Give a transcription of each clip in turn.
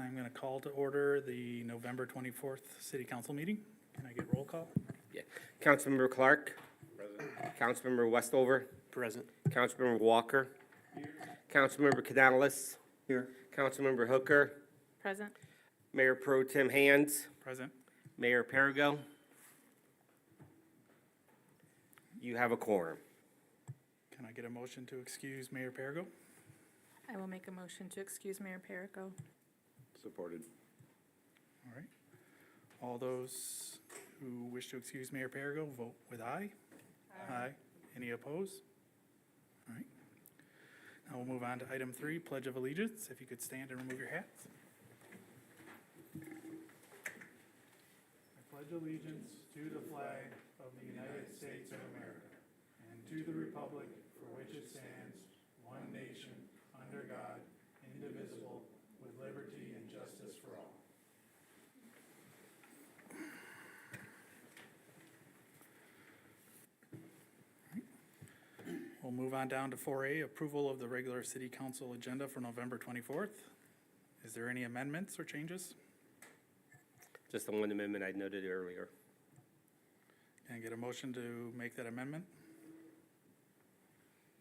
I'm going to call to order the November 24th City Council meeting. Can I get roll call? Yeah. Councilmember Clark. Present. Councilmember Westover. Present. Councilmember Walker. Here. Councilmember Canales. Here. Councilmember Hooker. Present. Mayor Pro Tem Hands. Present. Mayor Perrigo. You have a quorum. Can I get a motion to excuse Mayor Perrigo? I will make a motion to excuse Mayor Perrigo. Supported. All right. All those who wish to excuse Mayor Perrigo, vote with aye. Aye. Any opposed? All right. Now we'll move on to item 3, Pledge of Allegiance. If you could stand and remove your hats. I pledge allegiance to the flag of the United States of America and to the republic for which it stands, one nation, under God, indivisible, with liberty and justice for all. We'll move on down to 4A, approval of the regular city council agenda for November 24th. Is there any amendments or changes? Just the one amendment I noted earlier. Can I get a motion to make that amendment?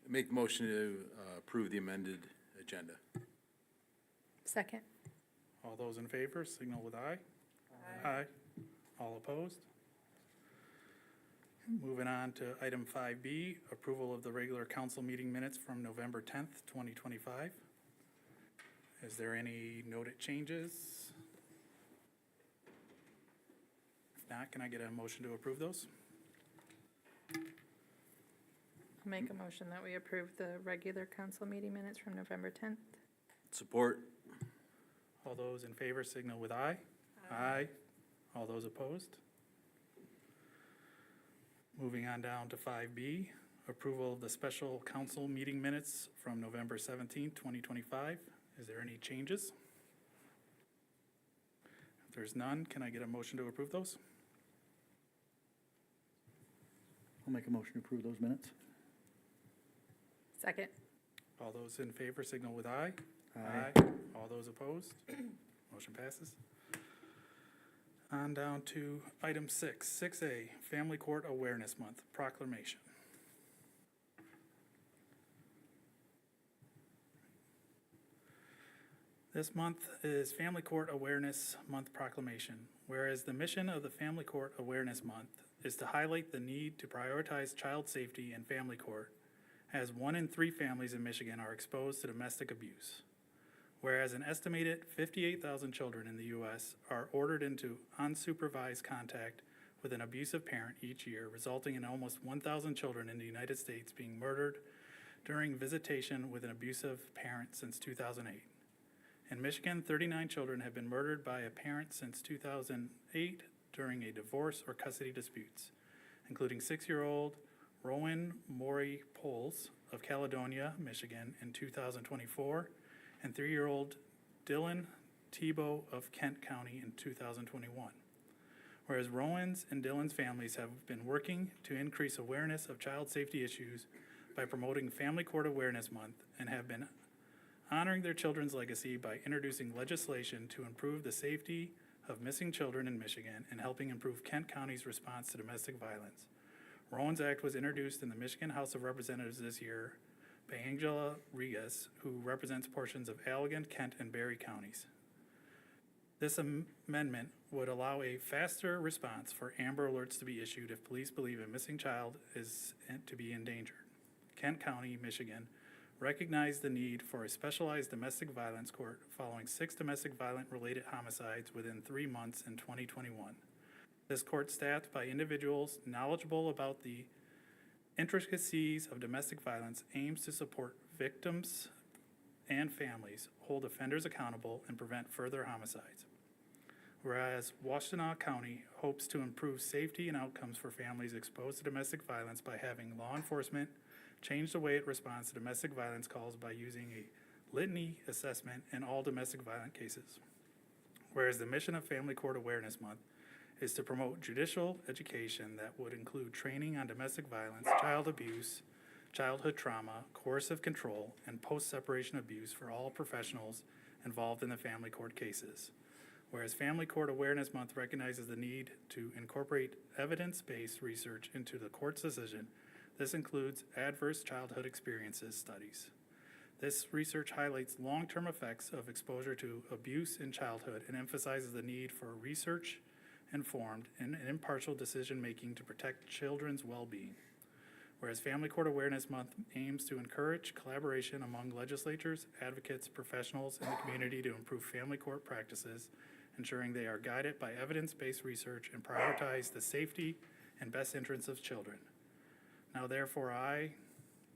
Make the motion to approve the amended agenda. Second. All those in favor, signal with aye. Aye. All opposed? Moving on to item 5B, approval of the regular council meeting minutes from November 10th, 2025. Is there any noted changes? If not, can I get a motion to approve those? I'll make a motion that we approve the regular council meeting minutes from November 10th. Support. All those in favor signal with aye. Aye. All those opposed? Moving on down to 5B, approval of the special council meeting minutes from November 17th, 2025. Is there any changes? If there's none, can I get a motion to approve those? I'll make a motion to approve those minutes. Second. All those in favor signal with aye. All those opposed? Motion passes. On down to item 6A, Family Court Awareness Month, Proclamation. This month is Family Court Awareness Month Proclamation, whereas the mission of the Family Court Awareness Month is to highlight the need to prioritize child safety in family court, as 1 in 3 families in Michigan are exposed to domestic abuse. Whereas an estimated 58,000 children in the U.S. are ordered into unsupervised contact with an abusive parent each year, resulting in almost 1,000 children in the United States being murdered during visitation with an abusive parent since 2008. In Michigan, 39 children have been murdered by a parent since 2008 during a divorce or custody disputes, including 6-year-old Rowan Maury Poles of Caledonia, Michigan in 2024, and 3-year-old Dylan Tebow of Kent County in 2021. Whereas Rowan's and Dylan's families have been working to increase awareness of child safety issues by promoting Family Court Awareness Month and have been honoring their children's legacy by introducing legislation to improve the safety of missing children in Michigan and helping improve Kent County's response to domestic violence. Rowan's Act was introduced in the Michigan House of Representatives this year by Angela Regas, who represents portions of Allegan, Kent, and Berry counties. This amendment would allow a faster response for Amber Alerts to be issued if police believe a missing child is to be endangered. Kent County, Michigan, recognized the need for a specialized domestic violence court following 6 domestic violent-related homicides within 3 months in 2021. This court, staffed by individuals knowledgeable about the intricacies of domestic violence, aims to support victims and families, hold offenders accountable, and prevent further homicides. Whereas Washtenaw County hopes to improve safety and outcomes for families exposed to domestic violence by having law enforcement change the way it responds to domestic violence calls by using a litany assessment in all domestic violence cases. Whereas the mission of Family Court Awareness Month is to promote judicial education that would include training on domestic violence, child abuse, childhood trauma, coercive control, and post-separation abuse for all professionals involved in the family court cases. Whereas Family Court Awareness Month recognizes the need to incorporate evidence-based research into the court's decision, this includes adverse childhood experiences studies. This research highlights long-term effects of exposure to abuse in childhood and emphasizes the need for research-informed and impartial decision-making to protect children's well-being. Whereas Family Court Awareness Month aims to encourage collaboration among legislatures, advocates, professionals, and the community to improve family court practices, ensuring they are guided by evidence-based research and prioritize the safety and best interests of children. Now therefore, I,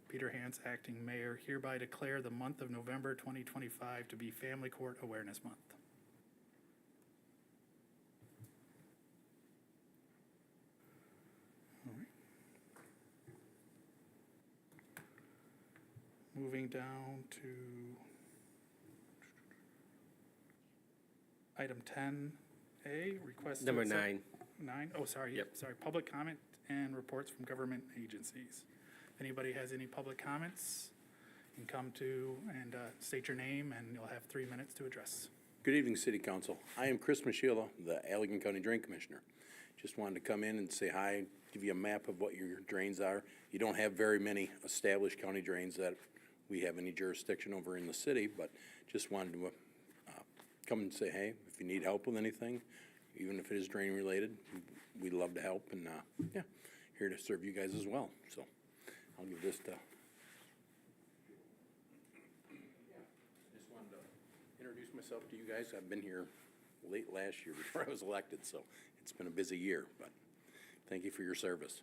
Peter Hance, Acting Mayor, hereby declare the month of November 2025 to be Family Court Awareness Month. All right. Moving down to item 10A, request. to Number accept- 9. 9, oh, sorry, Yep. sorry, public comment and reports from government agencies. If anybody has any public comments, you can come to and state your name, and you'll have 3 minutes to address. Good evening, City Council. I am Chris Machila, the Allegan County Drain Commissioner. Just wanted to come in and say hi, give you a map of what your drains are. You don't have very many established county drains that we have any jurisdiction over in the city, but just wanted to come and say, hey, if you need help with anything, even if it is drain related, we'd love to help, and yeah, here to serve you guys as well. So I'll give this to. Just wanted to introduce myself to you guys. I've been here late last year before I was elected, so it's been a busy year, but thank you for your service.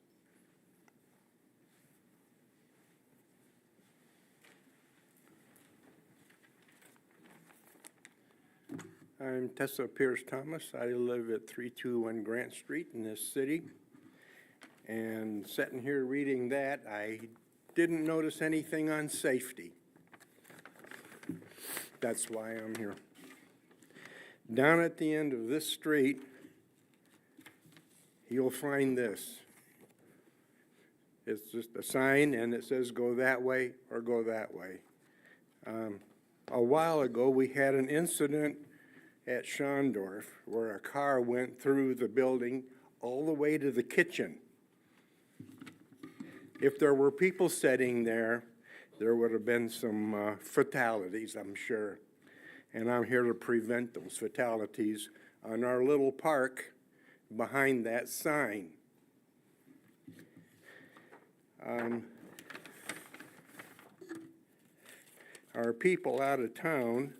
I'm Tessa Pierce Thomas. I live at 321 Grant Street in this city. And sitting here reading that, I didn't notice anything on safety. That's why I'm here. Down at the end of this street, you'll find this. It's just a sign, and it says go that way or go that way. A while ago, we had an incident at Schondorf where a car went through the building all the way to the kitchen. If there were people sitting there, there would have been some fatalities, I'm sure. And I'm here to prevent those fatalities on our little park behind that sign. Our people out of town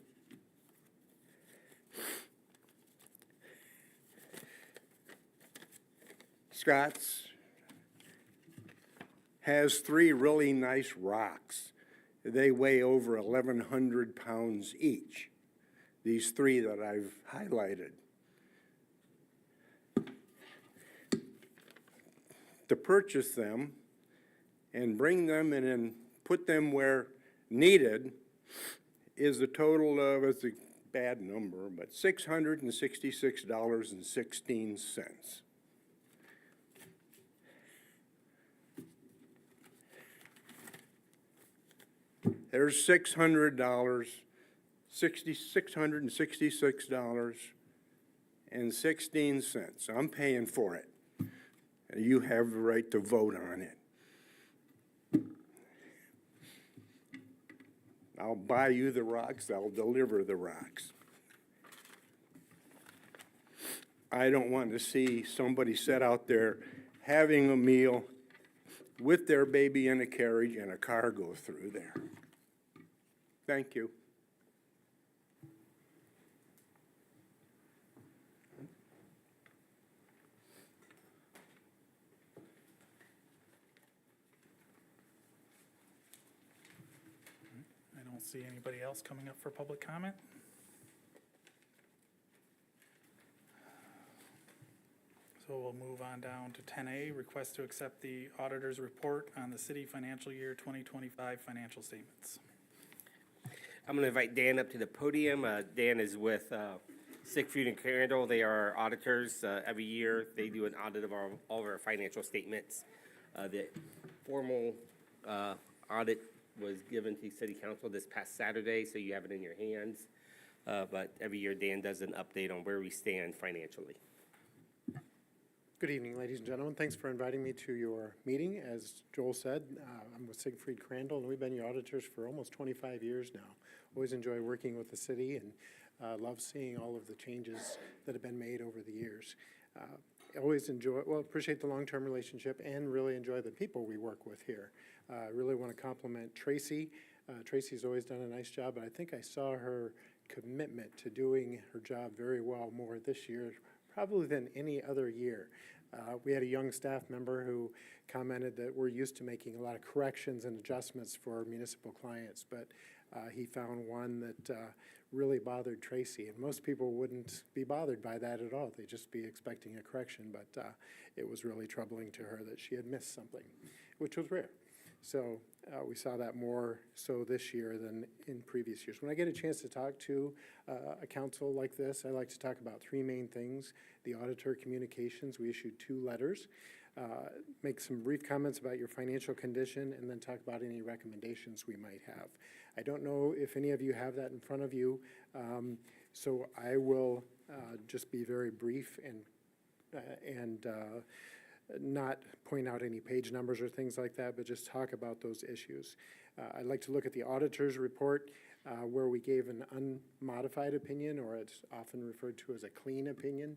Scott's has 3 really nice rocks. They weigh over 1,100 pounds each, these 3 that I've highlighted. To purchase them and bring them in and put them where needed is a total of, it's a bad number, but $666.16. There's $666.16. I'm paying for it. You have the right to vote on it. I'll buy you the rocks, I'll deliver the rocks. I don't want to see somebody sit out there having a meal with their baby in a carriage and a car go through there. Thank you. I don't see anybody else coming up for public comment. So we'll move on down to 10A, request to accept the auditor's report on the city financial year 2025 financial statements. I'm going to invite Dan up to the podium. Dan is with Sickfood and Crandall. They are our auditors. Every year, they do an audit of all of our financial statements. The formal audit was given to City Council this past Saturday, so you have it in your hands. But every year Dan does an update on where we stand financially. Good evening, ladies and gentlemen. Thanks for inviting me to your meeting. As Joel said, I'm with Siegfried Crandall, and we've been your auditors for almost 25 years now. Always enjoy working with the city and love seeing all of the changes that have been made over the years. Always appreciate the long-term relationship and really enjoy the people we work with here. Really want to compliment Tracy. Tracy's always done a nice job, but I think I saw her commitment to doing her job very well more this year, probably than any other year. We had a young staff member who commented that we're used to making a lot of corrections and adjustments for municipal clients, but he found one that really bothered Tracy. And most people wouldn't be bothered by that at all. They'd just be expecting a correction, but it was really troubling to her that she had missed something, which was rare. So we saw that more so this year than in previous years. When I get a chance to talk to a council like this, I like to talk about three main things. The auditor communications, we issued 2 letters. Make some brief comments about your financial condition, and then talk about any recommendations we might have. I don't know if any of you have that in front of you, so I will just be very brief and not point out any page numbers or things like that, but just talk about those issues. I'd like to look at the auditor's report where we gave an unmodified opinion, or it's often referred to as a clean opinion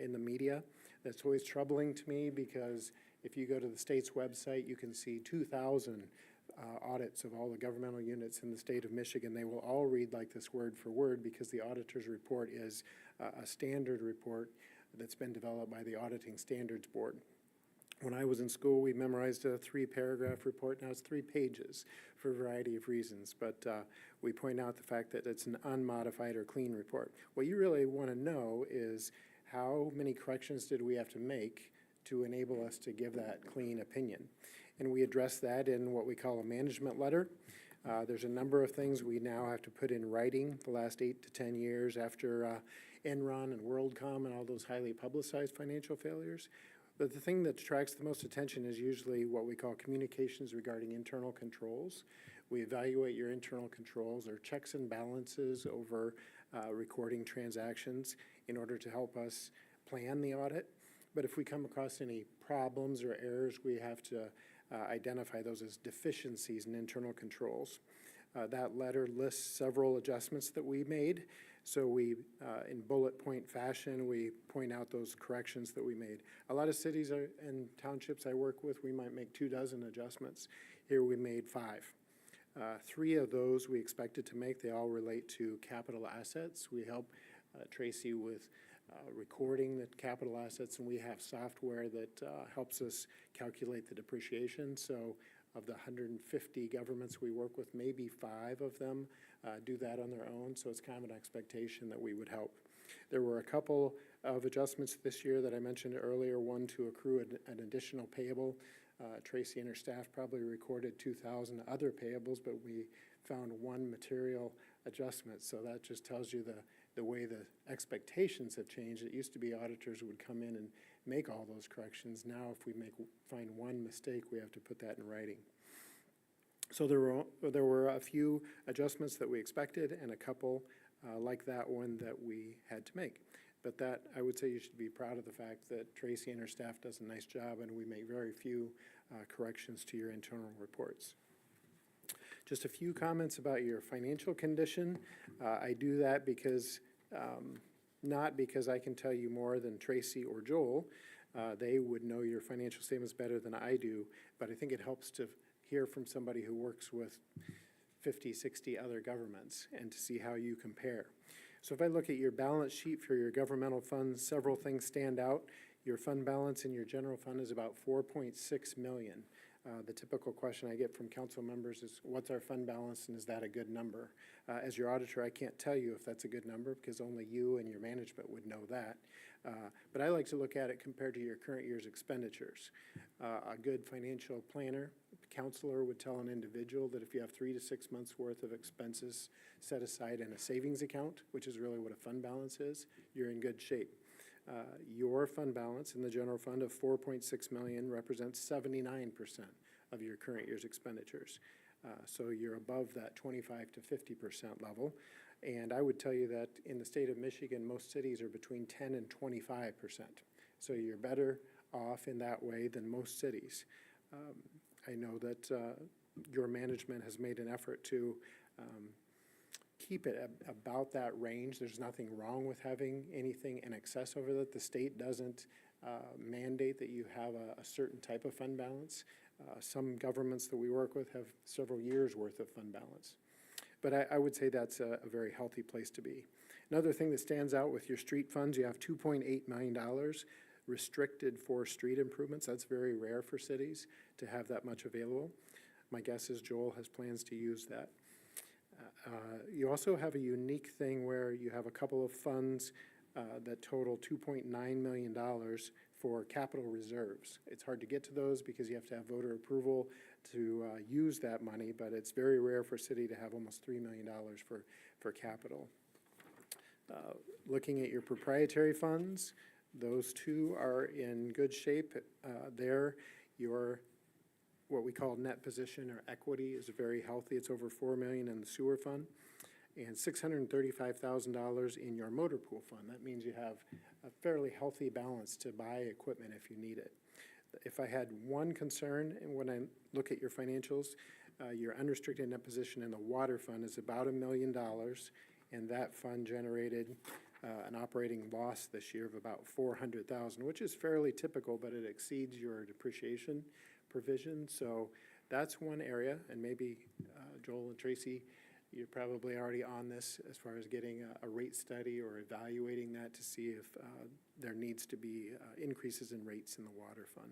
in the media. That's always troubling to me because if you go to the state's website, you can see 2,000 audits of all the governmental units in the state of Michigan. They will all read like this word for word because the auditor's report is a standard report that's been developed by the Auditing Standards Board. When I was in school, we memorized a 3-paragraph report. Now it's 3 pages for a variety of reasons, but we point out the fact that it's an unmodified or clean report. What you really want to know is how many corrections did we have to make to enable us to give that clean opinion. And we address that in what we call a management letter. There's a number of things we now have to put in writing the last 8 to 10 years after Enron and WorldCom and all those highly publicized financial failures. But the thing that attracts the most attention is usually what we call communications regarding internal controls. We evaluate your internal controls or checks and balances over recording transactions in order to help us plan the audit. But if we come across any problems or errors, we have to identify those as deficiencies in internal controls. That letter lists several adjustments that we made. So we, in bullet point fashion, we point out those corrections that we made. A lot of cities and townships I work with, we might make 24 adjustments. Here we made 5. 3 of those we expected to make. They all relate to capital assets. We help Tracy with recording the capital assets, and we have software that helps us calculate the depreciation. So of the 150 governments we work with, maybe 5 of them do that on their own, so it's kind of an expectation that we would help. There were a couple of adjustments this year that I mentioned earlier, one to accrue an additional payable. Tracy and her staff probably recorded 2,000 other payables, but we found 1 material adjustment, so that just tells you the way the expectations have changed. It used to be auditors would come in and make all those corrections. Now if we find 1 mistake, we have to put that in writing. So there were a few adjustments that we expected and a couple like that one that we had to make. But that, I would say you should be proud of the fact that Tracy and her staff does a nice job and we make very few corrections to your internal reports. Just a few comments about your financial condition. I do that because, not because I can tell you more than Tracy or Joel. They would know your financial statements better than I do, but I think it helps to hear from somebody who works with 50, 60 other governments and to see how you compare. So if I look at your balance sheet for your governmental funds, several things stand out. Your fund balance in your general fund is about $4.6 million. The typical question I get from council members is, what's our fund balance and is that a good number? As your auditor, I can't tell you if that's a good number because only you and your management would know that. But I like to look at it compared to your current year's expenditures. A good financial planner, counselor would tell an individual that if you have 3 to 6 months worth of expenses set aside in a savings account, which is really what a fund balance is, you're in good shape. Your fund balance in the general fund of $4.6 million represents 79% of your current year's expenditures. So you're above that 25 to 50% level. And I would tell you that in the state of Michigan, most cities are between 10 and 25%. So you're better off in that way than most cities. I know that your management has made an effort to keep it about that range. There's nothing wrong with having anything in excess over that. The state doesn't mandate that you have a certain type of fund balance. Some governments that we work with have several years' worth of fund balance. But I would say that's a very healthy place to be. Another thing that stands out with your street funds, you have $2.8 million restricted for street improvements. That's very rare for cities to have that much available. My guess is Joel has plans to use that. You also have a unique thing where you have a couple of funds that total $2.9 million for capital reserves. It's hard to get to those because you have to have voter approval to use that money, but it's very rare for a city to have almost $3 million for capital. Looking at your proprietary funds, those two are in good shape. There, your what we call net position or equity is very healthy. It's over $4 million in the sewer fund and $635,000 in your motor pool fund. That means you have a fairly healthy balance to buy equipment if you need it. If I had one concern, and when I look at your financials, your unrestricted net position in the water fund is about $1 million, and that fund generated an operating loss this year of about $400,000, which is fairly typical, but it exceeds your depreciation provision. So that's one area, and maybe Joel and Tracy, you're probably already on this as far as getting a rate study or evaluating that to see if there needs to be increases in rates in the water fund.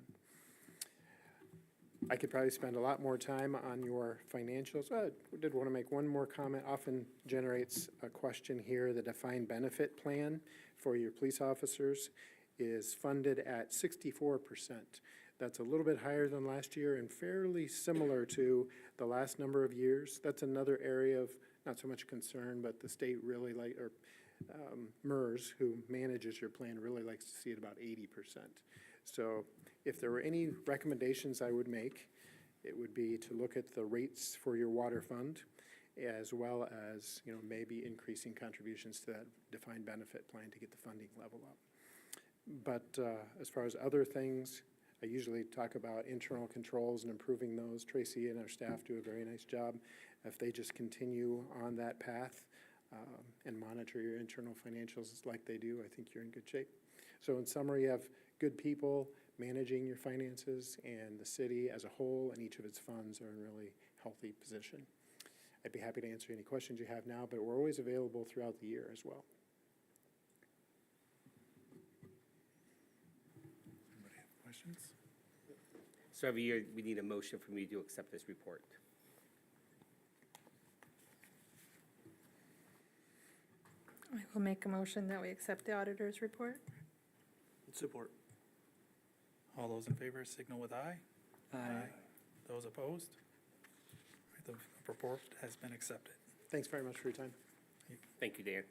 I could probably spend a lot more time on your financials. I did want to make one more comment. Often generates a question here. The defined benefit plan for your police officers is funded at 64%. That's a little bit higher than last year and fairly similar to the last number of years. That's another area of not so much concern, but the state really MERS, who manages your plan, really likes to see it about 80%. So if there were any recommendations I would make, it would be to look at the rates for your water fund, as well as, maybe increasing contributions to that defined benefit plan to get the funding level up. But as far as other things, I usually talk about internal controls and improving those. Tracy and our staff do a very nice job. If they just continue on that path and monitor your internal financials like they do, I think you're in good shape. So in summary, you have good people managing your finances, and the city as a whole and each of its funds are in a really healthy position. I'd be happy to answer any questions you have now, but we're always available throughout the year as well. Anybody have questions? So every year, we need a motion from you to accept this report. I will make a motion that we accept the auditor's report. Support. All those in favor signal with aye. Aye. Those opposed? The report has been accepted. Thanks very much for your time. Thank you, Dan.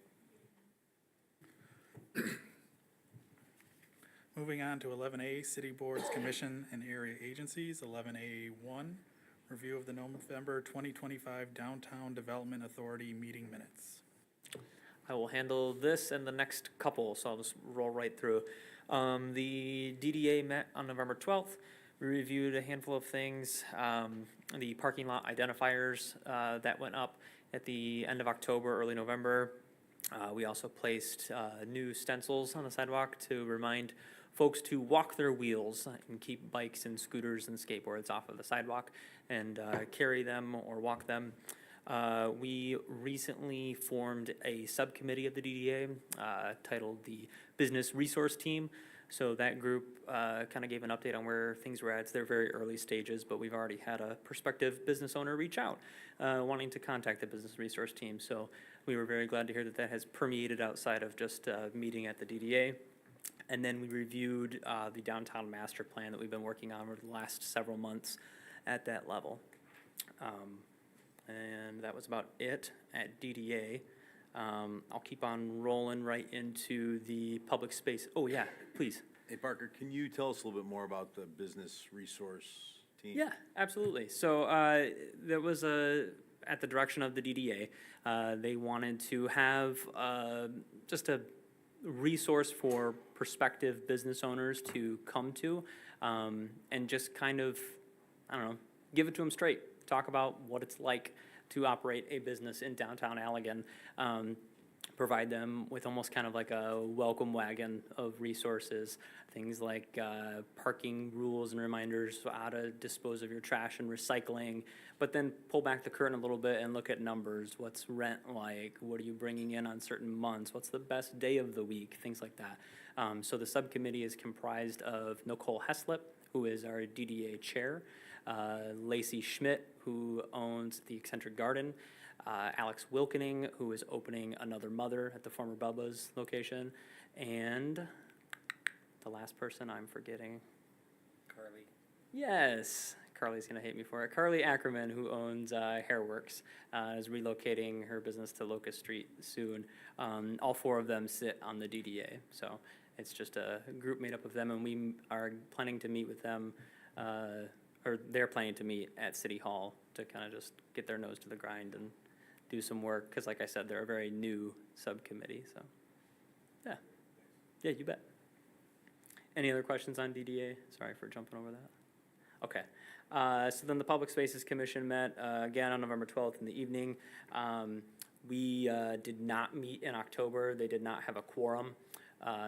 Moving on to 11A, City Boards, Commission, and Area Agencies. 11A1, review of the November 2025 Downtown Development Authority meeting minutes. I will handle this and the next couple, so I'll just roll right through. The DDA met on November 12th. We reviewed a handful of things. The parking lot identifiers that went up at the end of October, early November. We also placed new stencils on the sidewalk to remind folks to walk their wheels and keep bikes and scooters and skateboards off of the sidewalk and carry them or walk them. We recently formed a subcommittee of the DDA titled the Business Resource Team. So that group kind of gave an update on where things were at. It's their very early stages, but we've already had a prospective business owner reach out wanting to contact the Business Resource Team. So we were very glad to hear that that has permeated outside of just meeting at the DDA. And then we reviewed the downtown master plan that we've been working on over the last several months at that level. And that was about it at DDA. I'll keep on rolling right into the public space. Oh, yeah, please. Hey, Parker, can you tell us a little bit more about the business resource team? Yeah, absolutely. So there was a at the direction of the DDA, they wanted to have just a resource for prospective business owners to come to, and just kind of, I don't know, give it to them straight. Talk about what it's like to operate a business in downtown Allegan. Provide them with almost kind of like a welcome wagon of resources, things like parking rules and reminders, how to dispose of your trash and recycling, but then pull back the curtain a little bit and look at numbers. What's rent like? What are you bringing in on certain months? What's the best day of the week? Things like that. So the subcommittee is comprised of Nicole Heslip, who is our DDA chair, Lacey Schmidt, who owns the Eccentric Garden, Alex Wilkening, who is opening Another Mother at the former Bubba's location, and the last person I'm forgetting. Carly. Yes, Carly's gonna hate me for it. Carly Ackerman, who owns Hairworks, is relocating her business to Locust Street soon. All four of them sit on the DDA, so it's just a group made up of them, and we are planning to meet with them, or they're planning to meet at City Hall to kind of just get their nose to the grind and do some work, because like I said, they're a very new subcommittee, so, yeah. Yeah, you bet. Any other questions on DDA? Sorry for jumping over that. Okay, so then the Public Spaces Commission met, again on November 12th in the evening. We did not meet in October. They did not have a quorum,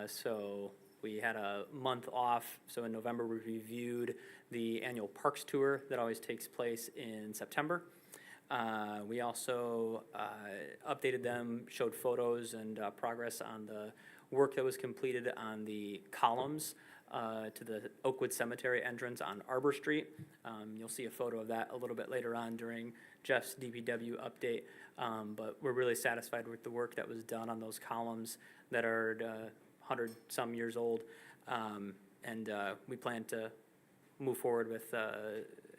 so we had a month off. So in November, we reviewed the annual parks tour that always takes place in September. We also updated them, showed photos and progress on the work that was completed on the columns to the Oakwood Cemetery entrance on Arbor Street. You'll see a photo of that a little bit later on during Jeff's DPW update, but we're really satisfied with the work that was done on those columns that are 100-some years old, and we plan to move forward with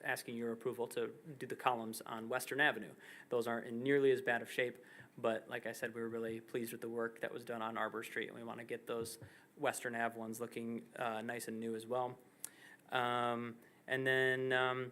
asking your approval to do the columns on Western Avenue. Those aren't in nearly as bad of shape, but like I said, we were really pleased with the work that was done on Arbor Street, and we want to get those Western Ave ones looking nice and new as well. And then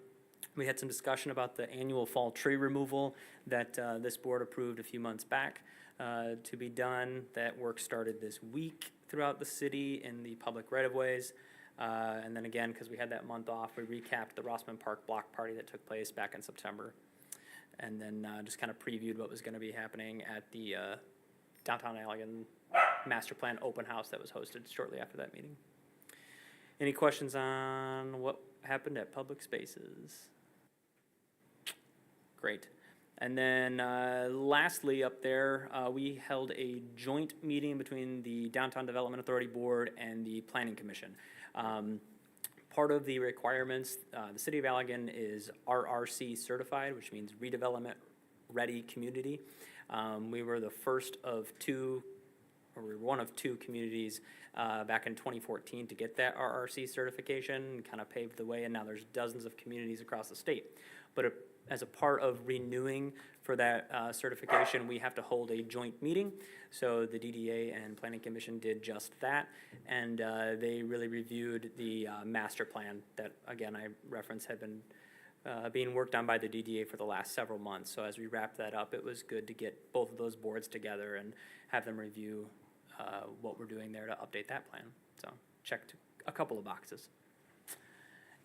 we had some discussion about the annual fall tree removal that this board approved a few months back to be done. That work started this week throughout the city in the public right-of-ways. And then again, because we had that month off, we recapped the Rossman Park block party that took place back in September. And then just kind of previewed what was going to be happening at the Downtown Allegan Master Plan open house that was hosted shortly after that meeting. Any questions on what happened at Public Spaces? Great. And then lastly up there, we held a joint meeting between the Downtown Development Authority Board and the Planning Commission. Part of the requirements, the City of Allegan is RRC certified, which means Redevelopment Ready Community. We were the first of two, or we were one of two communities back in 2014 to get that RRC certification and kind of paved the way, and now there's dozens of communities across the state. But as a part of renewing for that certification, we have to hold a joint meeting. So the DDA and Planning Commission did just that, and they really reviewed the master plan that, again, I referenced had been being worked on by the DDA for the last several months. So as we wrapped that up, it was good to get both of those boards together and have them review what we're doing there to update that plan. So checked a couple of boxes.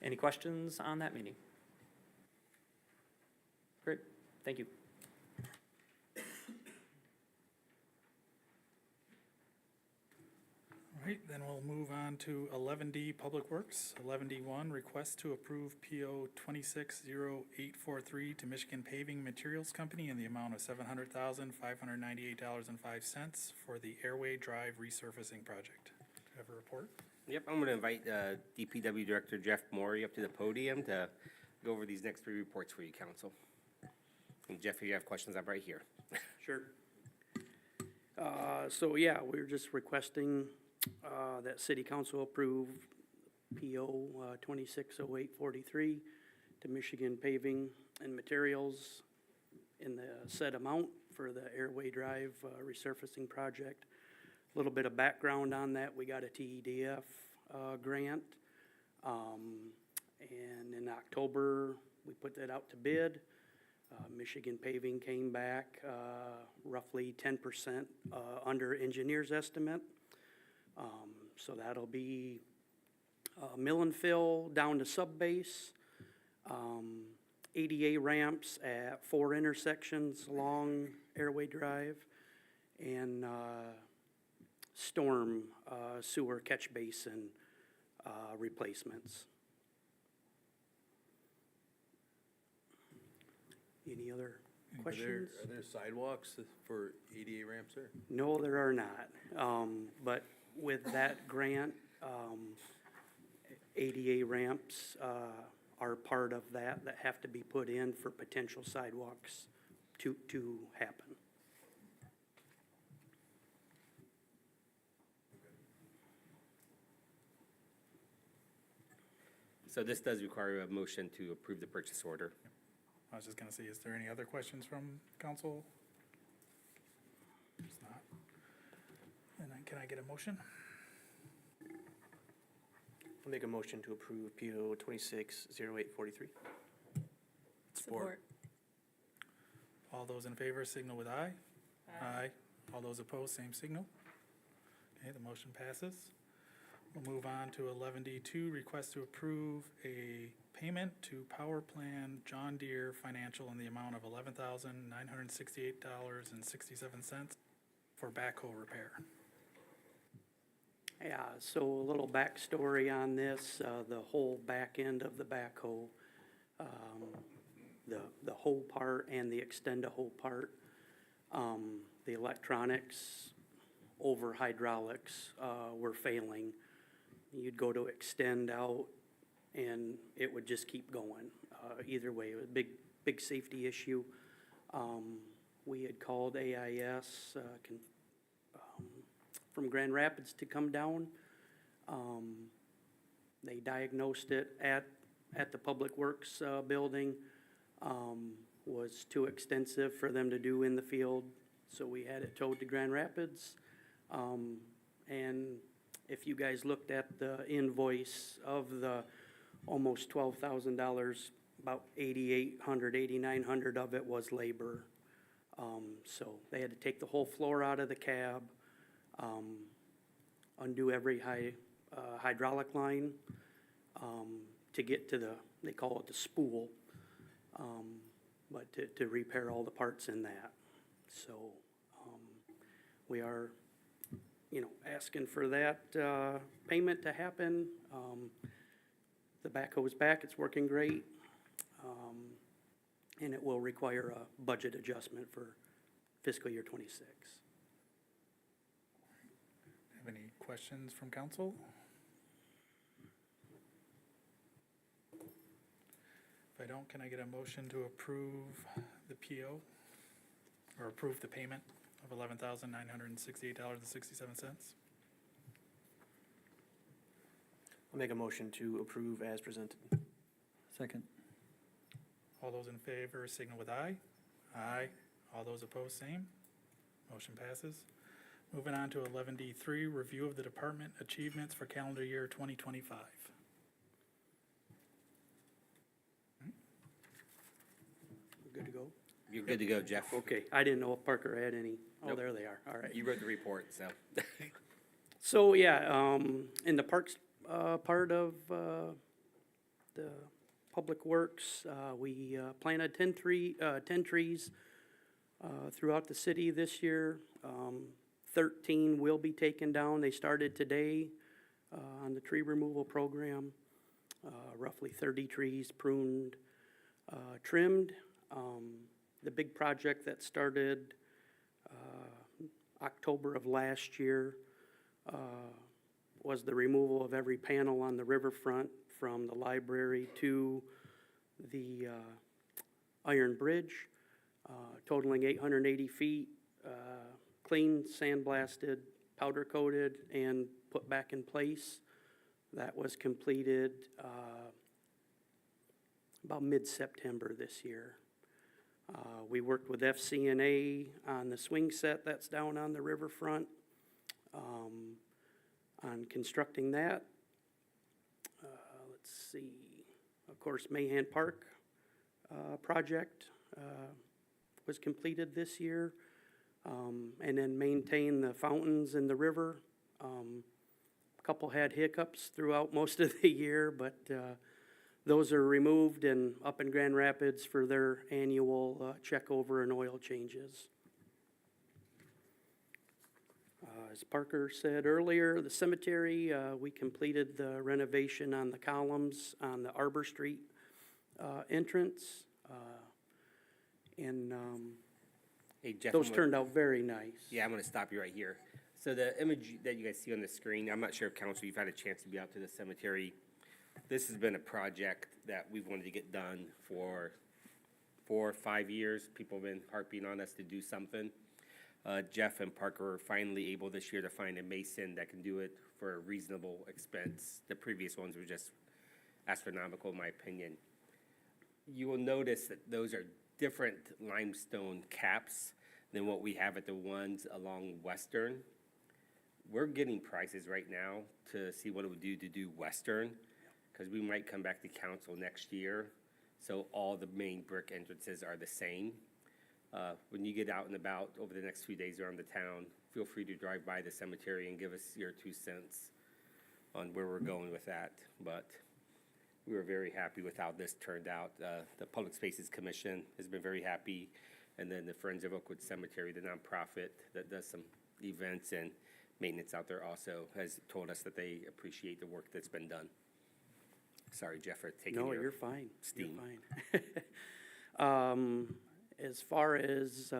Any questions on that meeting? Great, thank you. All right, then we'll move on to 11D Public Works. 11D1, request to approve PO 260843 to Michigan Paving Materials Company in the amount of $700,598.05 for the Airway Drive resurfacing project. Do you have a report? Yep, I'm going to invite DPW Director Jeff Morey up to the podium to go over these next three reports for you, Council. And Jeff, if you have questions, I'm right here. Sure. So yeah, we're just requesting that City Council approve PO 260843 to Michigan Paving and Materials in the said amount for the Airway Drive resurfacing project. A little bit of background on that: we got a TEDF grant, and in October we put that out to bid. Michigan Paving came back roughly 10% under engineer's estimate. So that'll be mill and fill down to subbase, ADA ramps at 4 intersections along Airway Drive, and storm sewer catch basin replacements. Any other questions? Are there sidewalks for ADA ramps there? No, there are not. But with that grant, ADA ramps are part of that have to be put in for potential sidewalks to happen. So this does require a motion to approve the purchase order. I was just gonna say, is there any other questions from council? It's not. And then can I get a motion? I'll make a motion to approve PO 260843. Support. All those in favor signal with aye. Aye. All those opposed, same signal. Okay, the motion passes. We'll move on to 11D2, request to approve a payment to PowerPlan-John Deere Financial in the amount of $11,968.67 for backhoe repair. Yeah, so a little backstory on this, the whole back end of the backhoe, the hoe part and the extend-a-hoe part, the electronics over hydraulics were failing. You'd go to extend out and it would just keep going. Either way, it was a big safety issue. We had called AIS from Grand Rapids to come down. They diagnosed it at the Public Works building. Was too extensive for them to do in the field, so we had it towed to Grand Rapids. And if you guys looked at the invoice of the almost $12,000, about $8,800, $8,900 of it was labor. So they had to take the whole floor out of the cab, undo every hydraulic line to get to they call it the spool, but to repair all the parts in that. So we are, asking for that payment to happen. The backhoe is back, it's working great, and it will require a budget adjustment for fiscal year '26. Have any questions from council? If I don't, can I get a motion to approve the PO or approve the payment of $11,968.67? I'll make a motion to approve as presented. Second. All those in favor signal with aye. Aye. All those opposed, same. Motion passes. Moving on to 11D3, review of the department achievements for calendar year 2025. Good to go? You're good to go, Jeff. Okay, I didn't know if Parker had any. Oh, Nope. there they are, all right. You wrote the report, so. So, yeah, in the parks part of the Public Works, we planted 10 trees throughout the city this year. 13 will be taken down. They started today on the tree removal program. Roughly 30 trees pruned, trimmed. The big project that started October of last year was the removal of every panel on the riverfront from the library to the Iron Bridge, totaling 880 feet, cleaned, sandblasted, powder coated, and put back in place. That was completed about mid-September this year. We worked with FCNA on the swing set that's down on the riverfront, on constructing that. Let's see, of course, Mahan Park project was completed this year. And then maintain the fountains in the river. A couple had hiccups throughout most of the year, but those are removed and up in Grand Rapids for their annual check over and oil changes. As Parker said earlier, the cemetery, we completed the renovation on the columns on the Arbor Street entrance. And Hey, Jeff. those I'm turned out very nice. Yeah, I'm gonna stop you right here. So the image that you guys see on the screen, I'm not sure if council, you've had a chance to be out to the cemetery. This has been a project that we've wanted to get done for 4 or 5 years. People have been harping on us to do something. Jeff and Parker were finally able this year to find a mason that can do it for a reasonable expense. The previous ones were just astronomical, in my opinion. You will notice that those are different limestone caps than what we have at the ones along Western. We're getting prices right now to see what it would do to do Western, because we might come back to council next year, so all the main brick entrances are the same. When you get out and about over the next few days around the town, feel free to drive by the cemetery and give us your 2 cents on where we're going with that. But we were very happy with how this turned out. The Public Spaces Commission has been very happy, and then the Friends of Oakwood Cemetery, the nonprofit that does some events and maintenance out there, also has told us that they appreciate the work that's been done. Sorry, Jeff, for taking No, your you're fine. steam. You're fine. As far as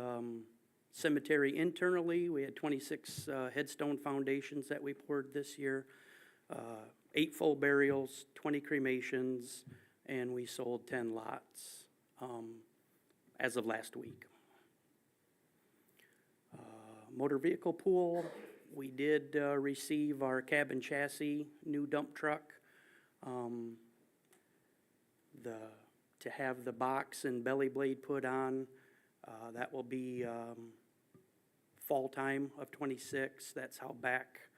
cemetery internally, we had 26 headstone foundations that we poured this year, 8 full burials, 20 cremations, and we sold 10 lots as of last week. Motor vehicle pool, we did receive our cabin chassis, new dump truck. To have the box and belly blade put on, that will be fall time of '26. That's how back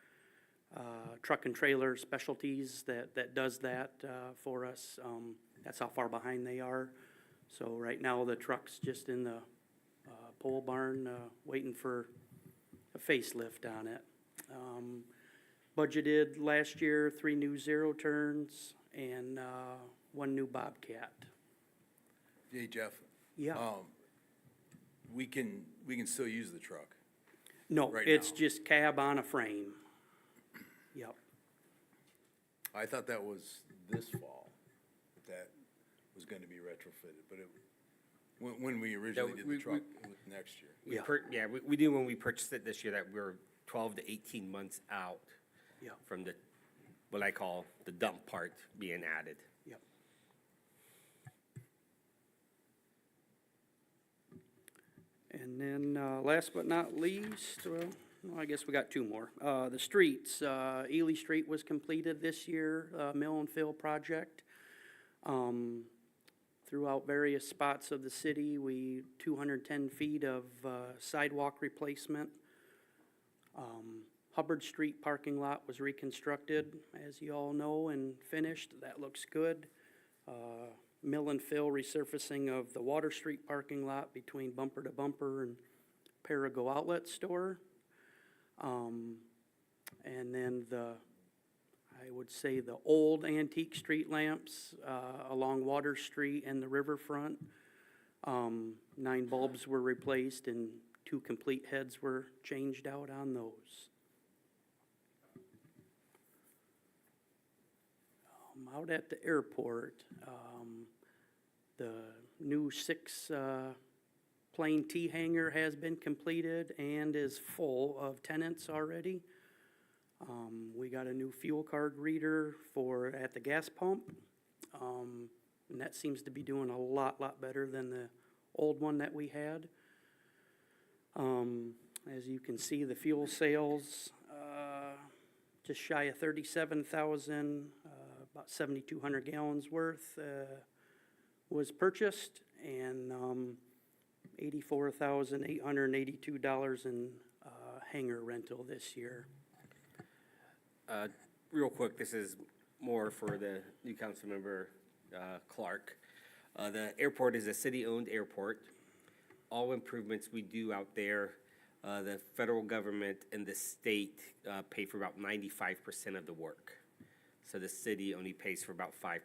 Truck and Trailer Specialties that does that for us. That's how far behind they are. So right now the truck's just in the pole barn waiting for a facelift on it. Budgeted last year 3 new zero turns and 1 new Bobcat. Hey, Jeff. Yeah. We can still use the truck. No, right it's now. just cab on a frame. Yep. I thought that was this fall, that was gonna be retrofitted, but when we originally did the truck, it was next year. Yeah. We knew when we purchased it this year that we're 12 to 18 months out Yeah. from the, what I call the dump part being added. Yep. And then, last but not least, well, I guess we got 2 more. The streets, Ely Street was completed this year, mill and fill project. Throughout various spots of the city, 210 feet of sidewalk replacement. Hubbard Street parking lot was reconstructed, as you all know, and finished. That looks good. Mill and fill resurfacing of the Water Street parking lot between Bumper to Bumper and Perrigo Outlet Store. And then I would say the old antique street lamps along Water Street and the riverfront. 9 bulbs were replaced and 2 complete heads were changed out on those. Out at the airport, the new 6 plane T hangar has been completed and is full of tenants already. We got a new fuel card reader at the gas pump, and that seems to be doing a lot better than the old one that we had. As you can see, the fuel sales, just shy of 37,000, about 7,200 gallons worth was purchased, and $84,882 in hangar rental this year. Real quick, this is more for the new council member, Clark. The airport is a city-owned airport. All improvements we do out there, the federal government and the state pay for about 95% of the work. So the city only pays for about 5%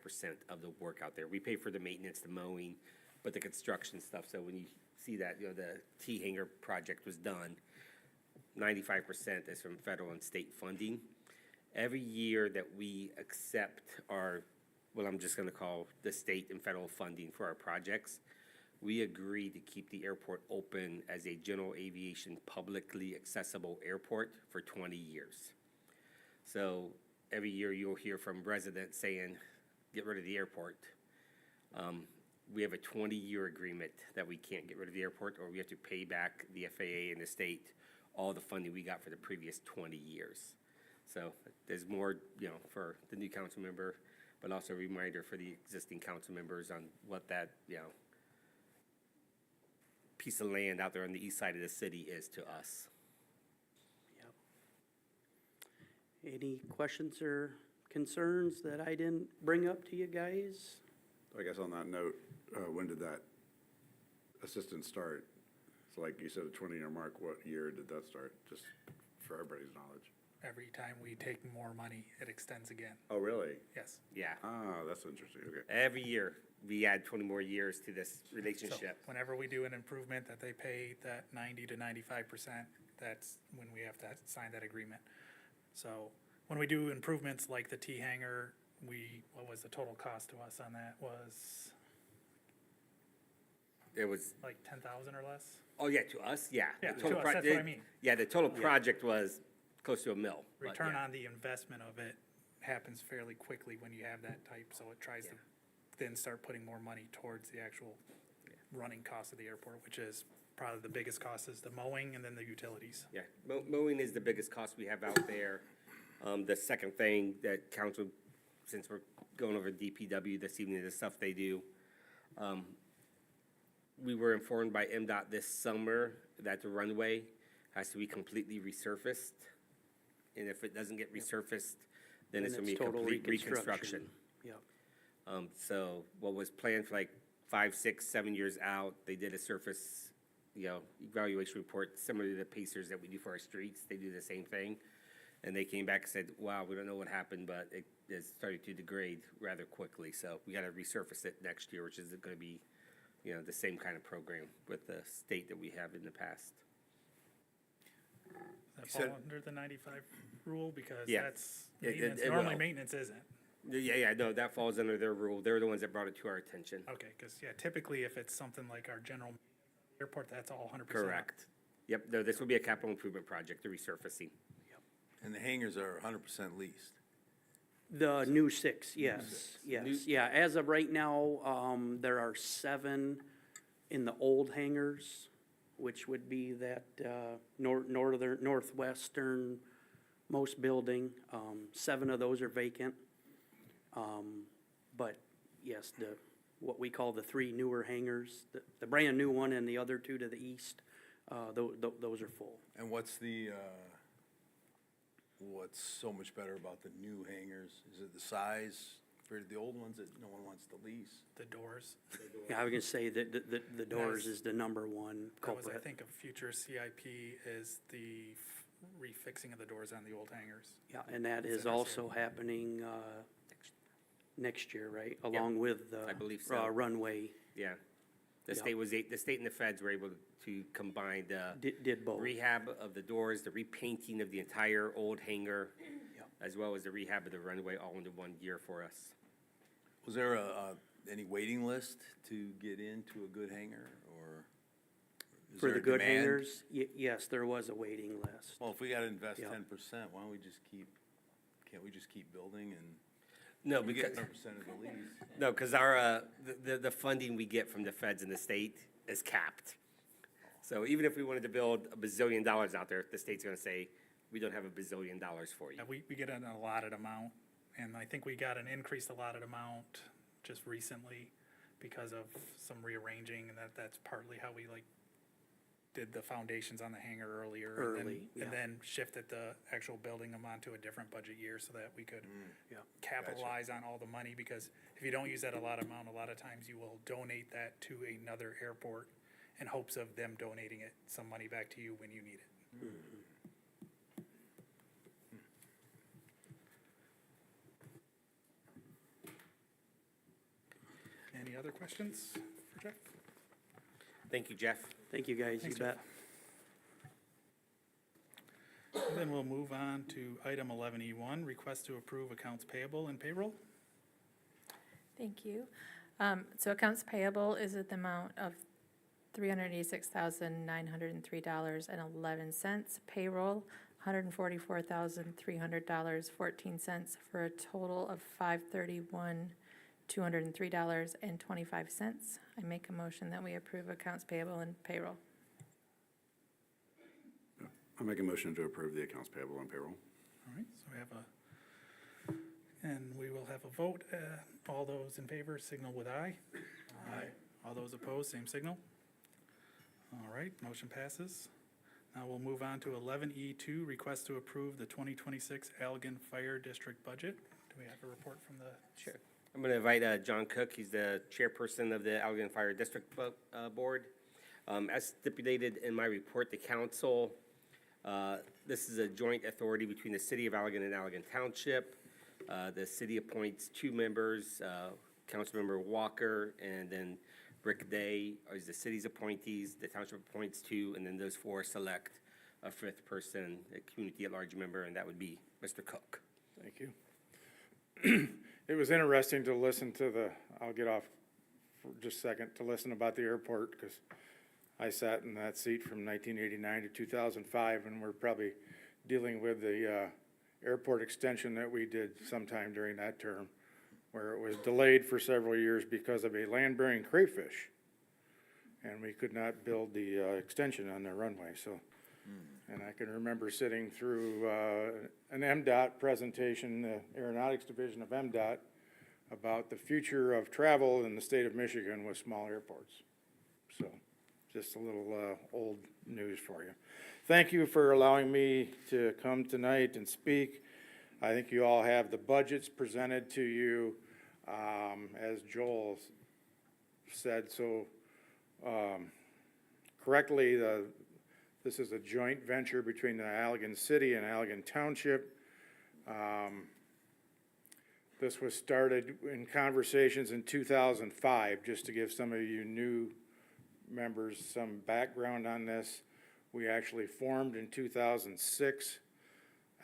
of the work out there. We pay for the maintenance, the mowing, but the construction stuff. So when you see that, the T-hanger project was done, 95% is from federal and state funding. Every year that we accept our, well, I'm just gonna call the state and federal funding for our projects, we agree to keep the airport open as a general aviation publicly accessible airport for 20 years. So every year you'll hear from residents saying, get rid of the airport. We have a 20-year agreement that we can't get rid of the airport, or we have to pay back the FAA and the state all the funding we got for the previous 20 years. So there's more, for the new council member, but also a reminder for the existing council members on what that, piece of land out there on the east side of the city is to us. Yep. Any questions or concerns that I didn't bring up to you guys? I guess on that note, when did that assistance start? So like you said, a 20-year mark, what year did that start? Just for everybody's knowledge. Every time we take more money, it extends again. Oh, really? Yes. Yeah. Ah, that's interesting, okay. Every year, we add 20 more years to this So relationship. whenever we do an improvement that they pay that 90 to 95%, that's when we have to sign that agreement. So when we do improvements like the T-hanger, what was the total cost to us on that? Was It was, like 10,000 or less? oh yeah, to us, yeah. Yeah, The to total us, pro- that's what I mean. Yeah, the total project was close to $1 million. but Return yeah. on the investment of it happens fairly quickly when you have that type, so it tries to then start putting more money towards the actual running cost of the airport, which is probably the biggest cost is the mowing and then the utilities. Yeah, mowing is the biggest cost we have out there. The second thing that council, since we're going over DPW this evening, the stuff they do, we were informed by MDOT this summer that the runway has to be completely resurfaced. And if it doesn't get resurfaced, then it's gonna be a total complete reconstruction. Yep. So what was planned for like 5, 6, 7 years out, they did a surface, evaluation report similar to the pacers that we do for our streets. They do the same thing. And they came back and said, wow, we don't know what happened, but it started to degrade rather quickly. So we gotta resurface it next year, which is gonna be, the same kind of program with the state that we have in the past. Does You that said- fall under the 95 rule? Because Yeah. that's It maintenance. Normally will. maintenance isn't. Yeah, no, that falls under their rule. They're the ones that brought it to our attention. Okay, because, typically if it's something like our general airport, that's all 100%. Correct. Yep, no, this will be a capital improvement project, the resurfacing. And the hangars are 100% leased. The new 6, yes, yes. Yeah, as of right now, there are 7 in the old hangars, which would be that northwestern most building. 7 of those are vacant. But yes, what we call the 3 newer hangars, the brand new one and the other 2 to the east, those are full. And what's so much better about the new hangars? Is it the size compared to the old ones that no one wants to lease? The doors. Yeah, I was gonna say that the doors is the number one That was, I culprit. think, a future CIP is the refixing of the doors on the old hangars. Yeah, and that Is is that also happening, next year, right? Along with the I believe so. runway, Yeah. The Yeah. state and the feds were able to combine the did both. rehab of the doors, the repainting of the entire old hangar, Yep. as well as the rehab of the runway all into 1 year for us. Was there any waiting list to get into a good hangar, or? is For there the a good demand? hangars, yes, there was a waiting list. Well, if we gotta invest Yeah. 10%, why don't we can't we just keep building and No, we get because, 10% of the lease? no, because our, the funding we get from the feds and the state is capped. So even if we wanted to build $1 bazillion out there, the state's gonna say, we don't have $1 bazillion for you. Yeah, we get an allotted amount, and I think we got an increased allotted amount just recently because of some rearranging, and that's partly how we did the foundations on the hangar earlier. Early, yeah. And then shifted the actual building them onto a different budget year so that we could Yeah. capitalize on all the money, because if you don't use that a lot of times you will donate that to another airport in hopes of them donating some money back to you when you need it. Any other questions for Jeff? Thank you, Jeff. Thank you, guys, you Thanks, bet. Then we'll move on to item 11E1, request to approve accounts payable and payroll. Thank you. So accounts payable is at the amount of $386,903.11. Payroll, $144,300.14, for a total of $531,203.25. I make a motion that we approve accounts payable and payroll. I'll make a motion to approve the accounts payable and payroll. All right, so we have and we will have a vote. All those in favor signal with aye. Aye. All those opposed, same signal. All right, motion passes. Now we'll move on to 11E2, request to approve the 2026 Allegan Fire District budget. Do we have a report from the? Sure. I'm going to invite John Cook. He's the chairperson of the Allegan Fire District Board. As stipulated in my report to council, this is a joint authority between the city of Allegan and Allegan Township. The city appoints 2 members, Councilmember Walker, and then Rick Day is the city's appointees. The township appoints 2, and then those 4 select a 5th person, a community at large member, and that would be Mr. Cook. Thank you. It was interesting to listen to I'll get off for just a second, to listen about the airport, because I sat in that seat from 1989 to 2005, and we're probably dealing with the airport extension that we did sometime during that term, where it was delayed for several years because of a land-bearing crayfish, and we could not build the extension on the runway. So, and I can remember sitting through an MDOT presentation, the Aeronautics Division of MDOT, about the future of travel in the state of Michigan with small airports. So, just a little old news for you. Thank you for allowing me to come tonight and speak. I think you all have the budgets presented to you. As Joel said so correctly, this is a joint venture between the Allegan City and Allegan Township. This was started in conversations in 2005, just to give some of you new members some background on this. We actually formed in 2006.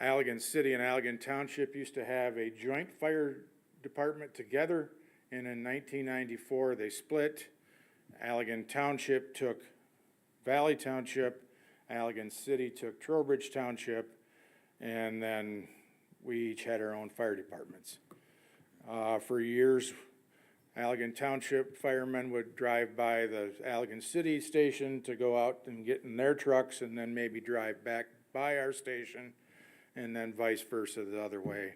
Allegan City and Allegan Township used to have a joint fire department together, and in 1994 they split. Allegan Township took Valley Township, Allegan City took Trowbridge Township, and then we each had our own fire departments. For years, Allegan Township firemen would drive by the Allegan City station to go out and get in their trucks and then maybe drive back by our station, and then vice versa the other way.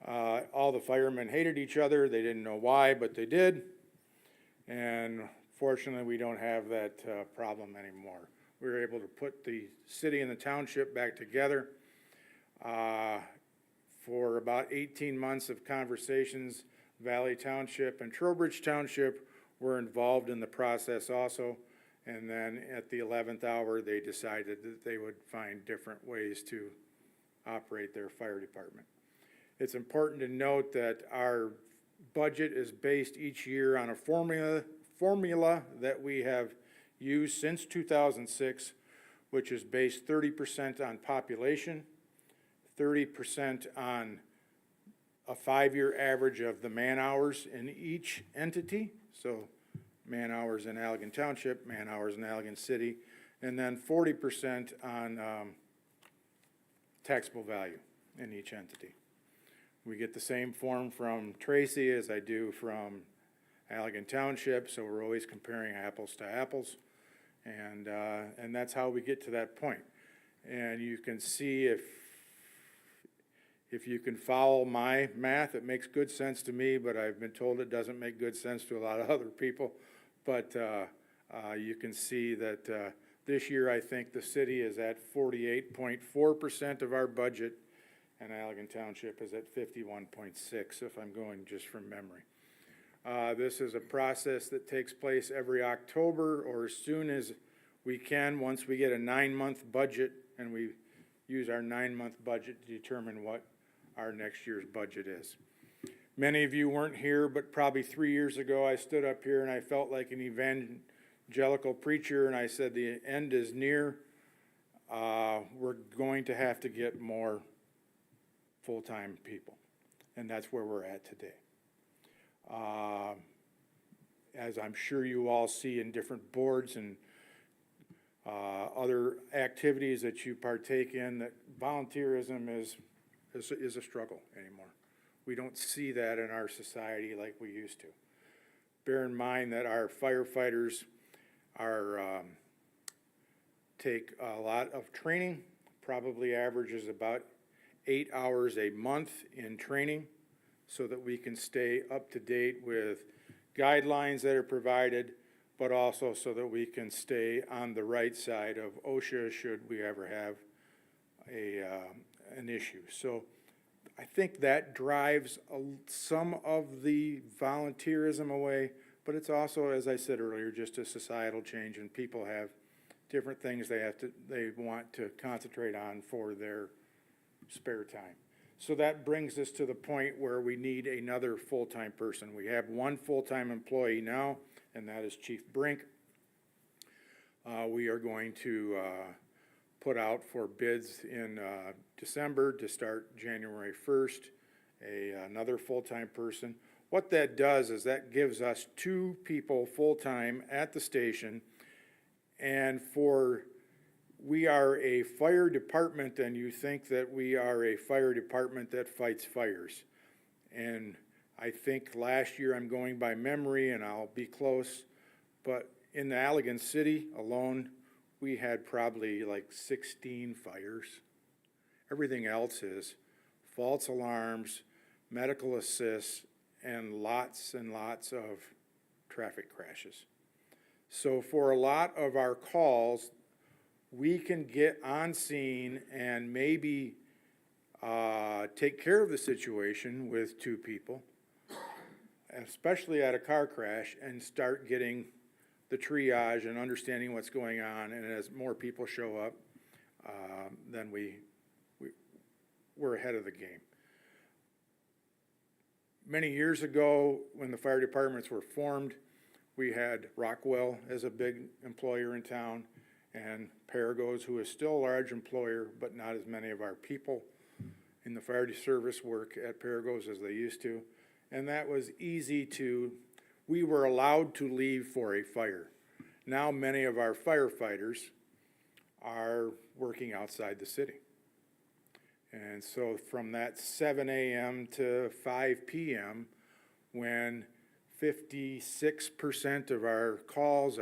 All the firemen hated each other. They didn't know why, but they did. And fortunately, we don't have that problem anymore. We were able to put the city and the township back together. For about 18 months of conversations, Valley Township and Trowbridge Township were involved in the process also. And then at the 11th hour, they decided that they would find different ways to operate their fire department. It's important to note that our budget is based each year on a formula that we have used since 2006, which is based 30% on population, 30% on a 5-year average of the man-hours in each entity, so man-hours in Allegan Township, man-hours in Allegan City, and then 40% on taxable value in each entity. We get the same form from Tracy as I do from Allegan Township, so we're always comparing apples to apples, and that's how we get to that point. And you can see if you can follow my math, it makes good sense to me, but I've been told it doesn't make good sense to a lot of other people. But you can see that This year, I think the city is at 48.4% of our budget, and Allegan Township is at 51.6, if I'm going just from memory. This is a process that takes place every October or as soon as we can, once we get a 9-month budget, and we use our 9-month budget to determine what our next year's budget is. Many of you weren't here, but probably 3 years ago, I stood up here and I felt like an evangelical preacher, and I said, the end is near. We're going to have to get more full-time people, and that's where we're at today. As I'm sure you all see in different boards and other activities that you partake in, that volunteerism is a struggle anymore. We don't see that in our society like we used to. Bear in mind that our firefighters take a lot of training, probably averages about 8 hours a month in training, so that we can stay up to date with guidelines that are provided, but also so that we can stay on the right side of OSHA should we ever have an issue. So I think that drives some of the volunteerism away, but it's also, as I said earlier, just a societal change, and people have different things they want to concentrate on for their spare time. So that brings us to the point where we need another full-time person. We have one full-time employee now, and that is Chief Brink. We are going to put out for bids in December to start January 1st, another full-time person. What that does is that gives us 2 people full-time at the station, and we are a fire department, and you think that we are a fire department that fights fires. And I think last year, I'm going by memory and I'll be close, but in the Allegan City alone, we had probably like 16 fires. Everything else is false alarms, medical assists, and lots of traffic crashes. So for a lot of our calls, we can get on scene and maybe take care of the situation with 2 people, especially at a car crash, and start getting the triage and understanding what's going on. And as more people show up, then we're ahead of the game. Many years ago, when the fire departments were formed, we had Rockwell as a big employer in town, and Perrigo, who is still a large employer, but not as many of our people in the fire service work at Perrigo as they used to. And that was easy we were allowed to leave for a fire. Now many of our firefighters are working outside the city. And so from that 7 a.m. to 5 p.m., when 56% of our calls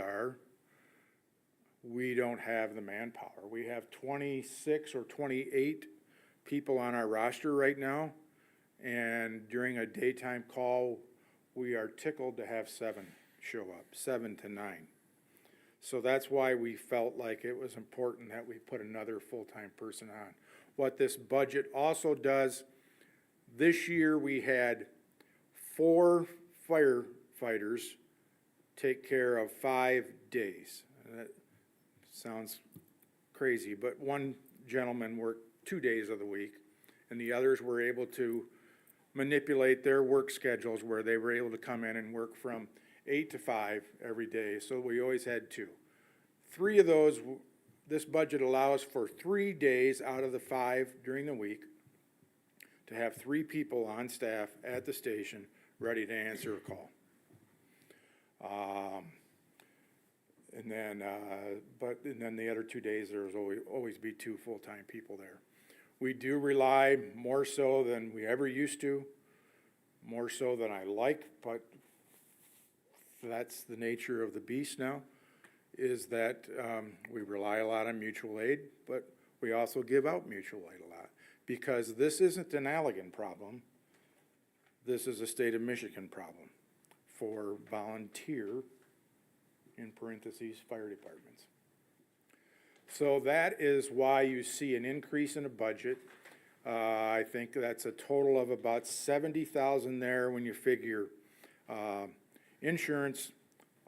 we don't have the manpower. We have 26 or 28 people on our roster right now, and during a daytime call, we are tickled to have 7 show up, 7 to 9. So that's why we felt like it was important that we put another full-time person on. What this budget also does, this year we had 4 firefighters take care of 5 days. That sounds crazy, but one gentleman worked 2 days of the week, and the others were able to manipulate their work schedules where they were able to come in and work from 8 to 5 every day, so we always had 2. 3 of those, this budget allows for 3 days out of the 5 during the week to have 3 people on staff at the station ready to answer a call. And then the other 2 days, there's always be 2 full-time people there. We do rely more so than we ever used to, more so than I like, but that's the nature of the beast now, is that we rely a lot on mutual aid, but we also give out mutual aid a lot, because this isn't an Allegan problem. This is a state of Michigan problem for volunteer, in parentheses, fire departments. So that is why you see an increase in the budget. I think that's a total of about 70,000 there when you figure, insurance,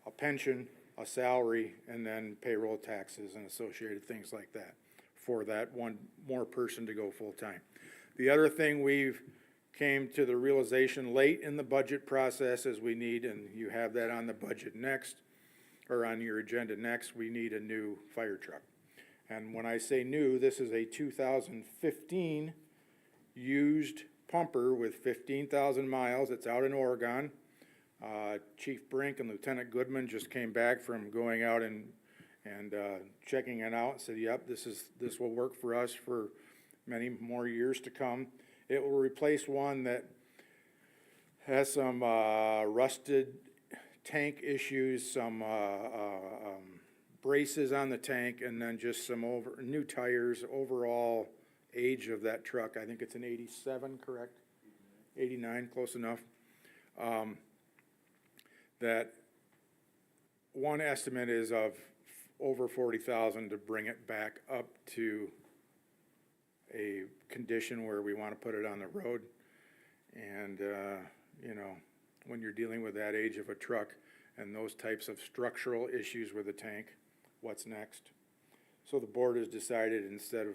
a pension, a salary, and then payroll taxes and associated things like that for that one more person to go full-time. The other thing we've came to the realization late in the budget process is we need, and you have that on the budget next, or on your agenda next, we need a new fire truck. And when I say new, this is a 2015 used pumper with 15,000 miles. It's out in Oregon. Chief Brink and Lieutenant Goodman just came back from going out and checking it out and said, yep, this will work for us for many more years to come. It will replace one that has some rusted tank issues, some braces on the tank, and then just some new tires. Overall age of that truck, I think it's an 87, correct? 89, close enough. That one estimate is of over 40,000 to bring it back up to a condition where we want to put it on the road. And, you know, when you're dealing with that age of a truck and those types of structural issues with the tank, what's next? So the board has decided, instead of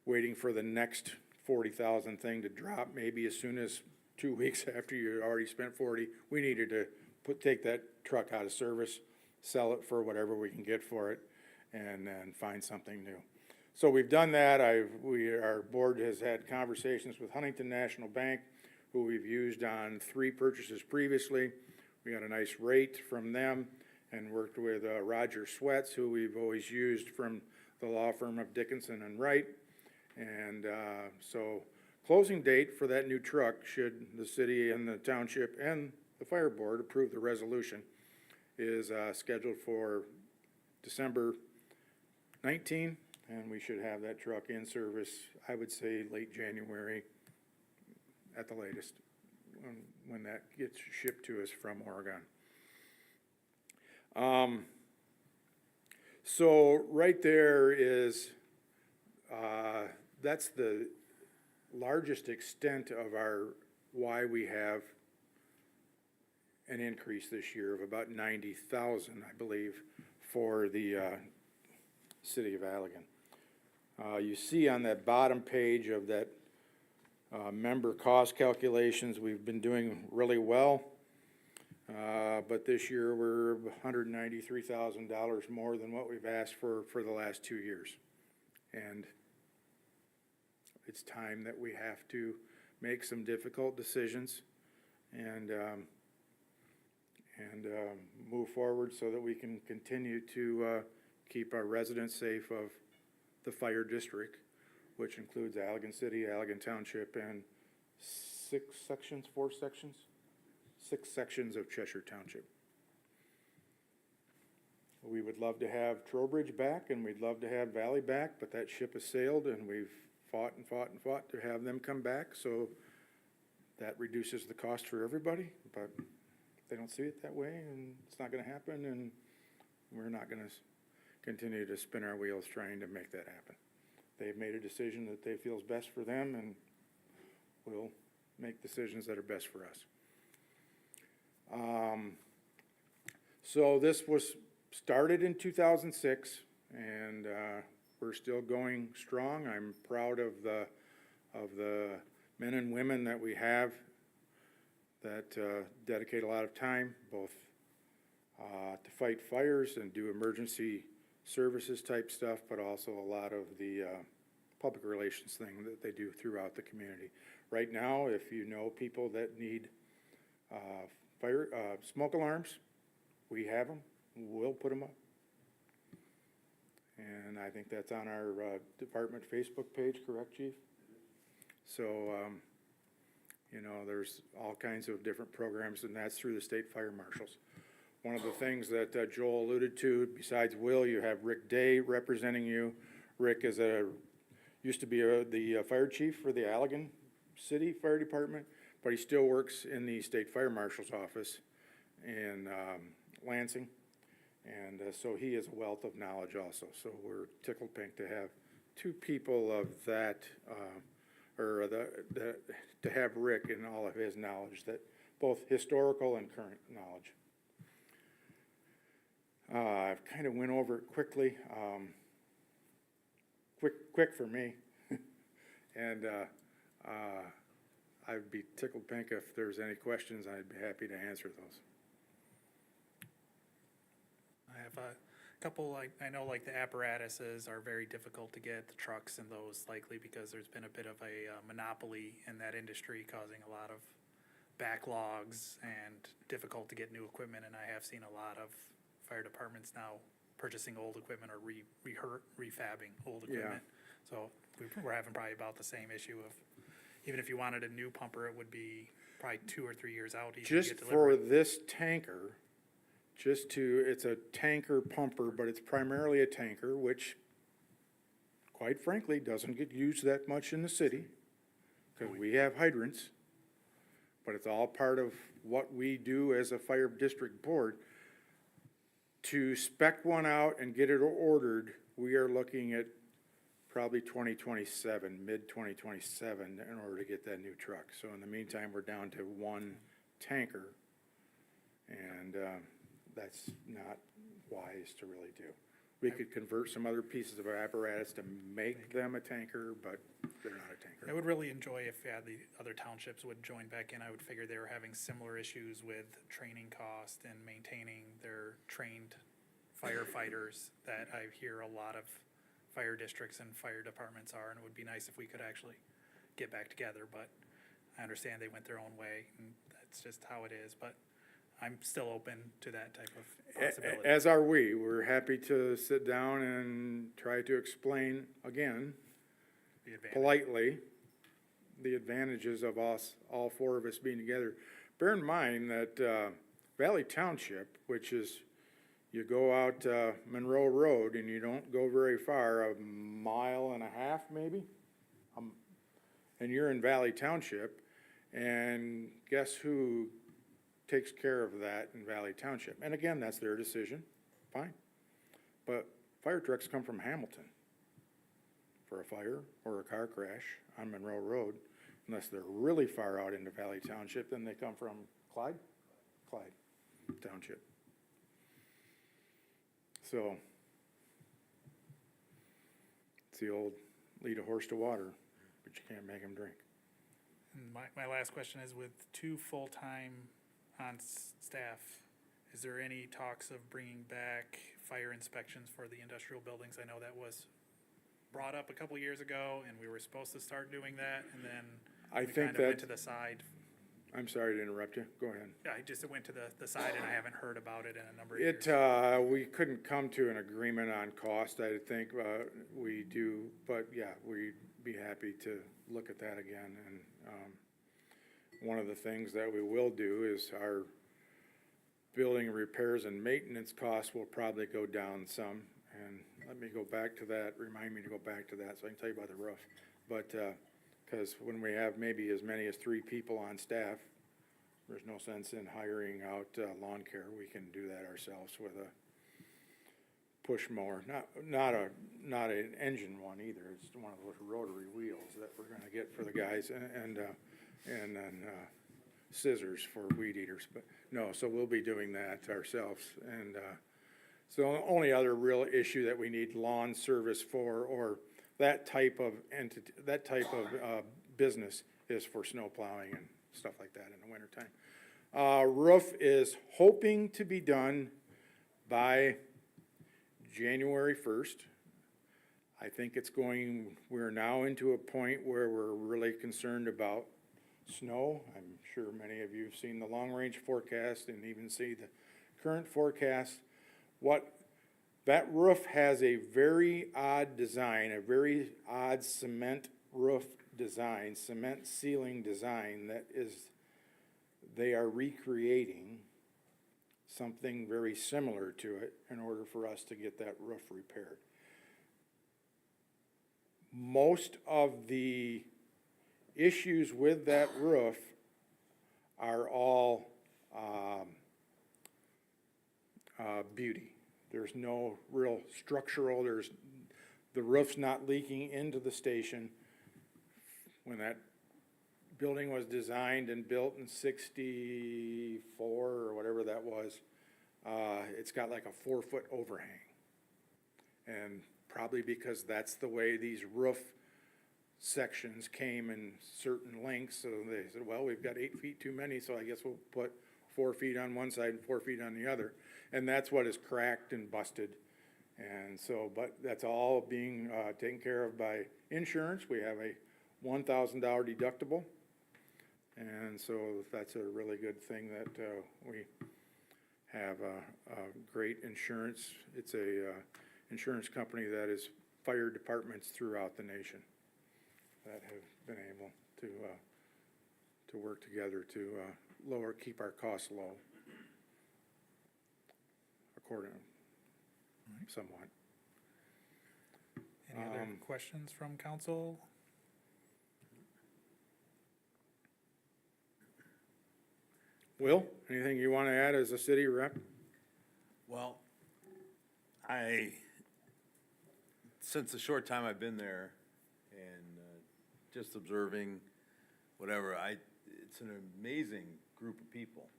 waiting for the next 40,000 thing to drop, maybe as soon as 2 weeks after you already spent 40, we needed to take that truck out of service, sell it for whatever we can get for it, and then find something new. So we've done that. Our board has had conversations with Huntington National Bank, who we've used on 3 purchases previously. We got a nice rate from them, and worked with Roger Sweats, who we've always used from the law firm of Dickinson and Wright. And so closing date for that new truck, should the city and the township and the fire board approve the resolution, is scheduled for December 19, and we should have that truck in service, I would say, late January at the latest, when that gets shipped to us from Oregon. So right there is, that's the largest extent of why we have an increase this year of about 90,000, I believe, for the city of Allegan. You see on that bottom page of that member cost calculations, we've been doing really well. But this year we're $193,000 more than what we've asked for the last 2 years. And it's time that we have to make some difficult decisions and move forward so that we can continue to keep our residents safe of the fire district, which includes Allegan City, Allegan Township, and 6 sections of Cheshire Township. We would love to have Trowbridge back, and we'd love to have Valley back, but that ship has sailed, and we've fought and fought and fought to have them come back, so that reduces the cost for everybody, but they don't see it that way, and it's not gonna happen, and we're not gonna continue to spin our wheels trying to make that happen. They've made a decision that they feel is best for them, and we'll make decisions that are best for us. So this was started in 2006, and we're still going strong. I'm proud of the men and women that we have that dedicate a lot of time, both to fight fires and do emergency services type stuff, but also a lot of the public relations thing that they do throughout the community. Right now, if you know people that need smoke alarms, we have them. We'll put them up. And I think that's on our department Facebook page, correct, Chief? So, you know, there's all kinds of different programs, and that's through the state fire marshals. One of the things that Joel alluded to, besides Will, you have Rick Day representing you. Rick is used to be the fire chief for the Allegan City Fire Department, but he still works in the state fire marshal's office in Lansing. And so he is a wealth of knowledge also. So we're tickled pink to have two people of that, to have Rick in all of his knowledge, that both historical and current knowledge. I've kind of went over it quickly, quick for me. And I'd be tickled pink if there's any questions. I'd be happy to answer those. I have a couple, I know like the apparatuses are very difficult to get, the trucks and those likely because there's been a bit of a monopoly in that industry causing a lot of backlogs and difficult to get new equipment. And I have seen a lot of fire departments now purchasing old equipment or refabbing old equipment. So we're having probably about the same issue of, even if you wanted a new pumper, it would be probably 2 or 3 years out. even to Just get for delivery. this tanker, it's a tanker pumper, but it's primarily a tanker, which quite frankly doesn't get used that much in the city because we have hydrants. But it's all part of what we do as a fire district board. To spec one out and get it ordered, we are looking at probably 2027, mid-2027, in order to get that new truck. So in the meantime, we're down to one tanker, and that's not wise to really do. We could convert some other pieces of apparatus to make them a tanker, but they're not a tanker. I would really enjoy if the other townships would join back in. I would figure they were having similar issues with training cost and maintaining their trained firefighters that I hear a lot of fire districts and fire departments are, and it would be nice if we could actually get back together, but I understand they went their own way, and that's just how it is, but I'm still open to that type of possibility. As are we. We're happy to sit down and try to explain again, The advantage. politely, the advantages of us, all four of us being together. Bear in mind that Valley Township, which is, you go out Monroe Road and you don't go very far, 1.5 miles maybe, and you're in Valley Township, and guess who takes care of that in Valley Township? And again, that's their decision, fine. But fire trucks come from Hamilton for a fire or a car crash on Monroe Road. Unless they're really far out into Valley Township, then they come from Clyde Township. So, it's the old lead a horse to water, but you can't make him drink. And my last question is, with 2 full-time on staff, is there any talks of bringing back fire inspections for the industrial buildings? I know that was brought up a couple years ago, and we were supposed to start doing that, and then I we think kind of went that, to the side. I'm sorry to interrupt you, go ahead. It went to the side, and I haven't heard about it in a number of years. We couldn't come to an agreement on cost, I think, we do, but yeah, we'd be happy to look at that again. And one of the things that we will do is our building repairs and maintenance costs will probably go down some. And let me go back to that, remind me to go back to that, so I can tell you about the roof. But, because when we have maybe as many as 3 people on staff, there's no sense in hiring out lawn care. We can do that ourselves with a push mower, not an engine one either. It's one of those rotary wheels that we're gonna get for the guys, and then scissors for weed eaters. But no, so we'll be doing that ourselves. And so the only other real issue that we need lawn service for, or that type of entity, that type of business, is for snow plowing and stuff like that in the wintertime. Roof is hoping to be done by January 1st. I think we're now into a point where we're really concerned about snow. I'm sure many of you have seen the long-range forecast and even see the current forecast. That roof has a very odd design, a very odd cement roof design, cement ceiling design they are recreating something very similar to it in order for us to get that roof repaired. Most of the issues with that roof are all beauty. There's no real structural, the roof's not leaking into the station. When that building was designed and built in 64 or whatever that was, it's got like a 4-foot overhang. And probably because that's the way these roof sections came in certain lengths, so they said, well, we've got 8 feet too many, so I guess we'll put 4 feet on one side and 4 feet on the other. And that's what is cracked and busted. And so, but that's all being taken care of by insurance. We have a $1,000 deductible. And so that's a really good thing that we have great insurance. It's a insurance company that is fire departments throughout the nation that have been able to work together to keep our costs low, accordingly, somewhat. Any other questions from council? Will, anything you want to add as a city rep? Well, since the short time I've been there and just observing whatever, it's an amazing group of people.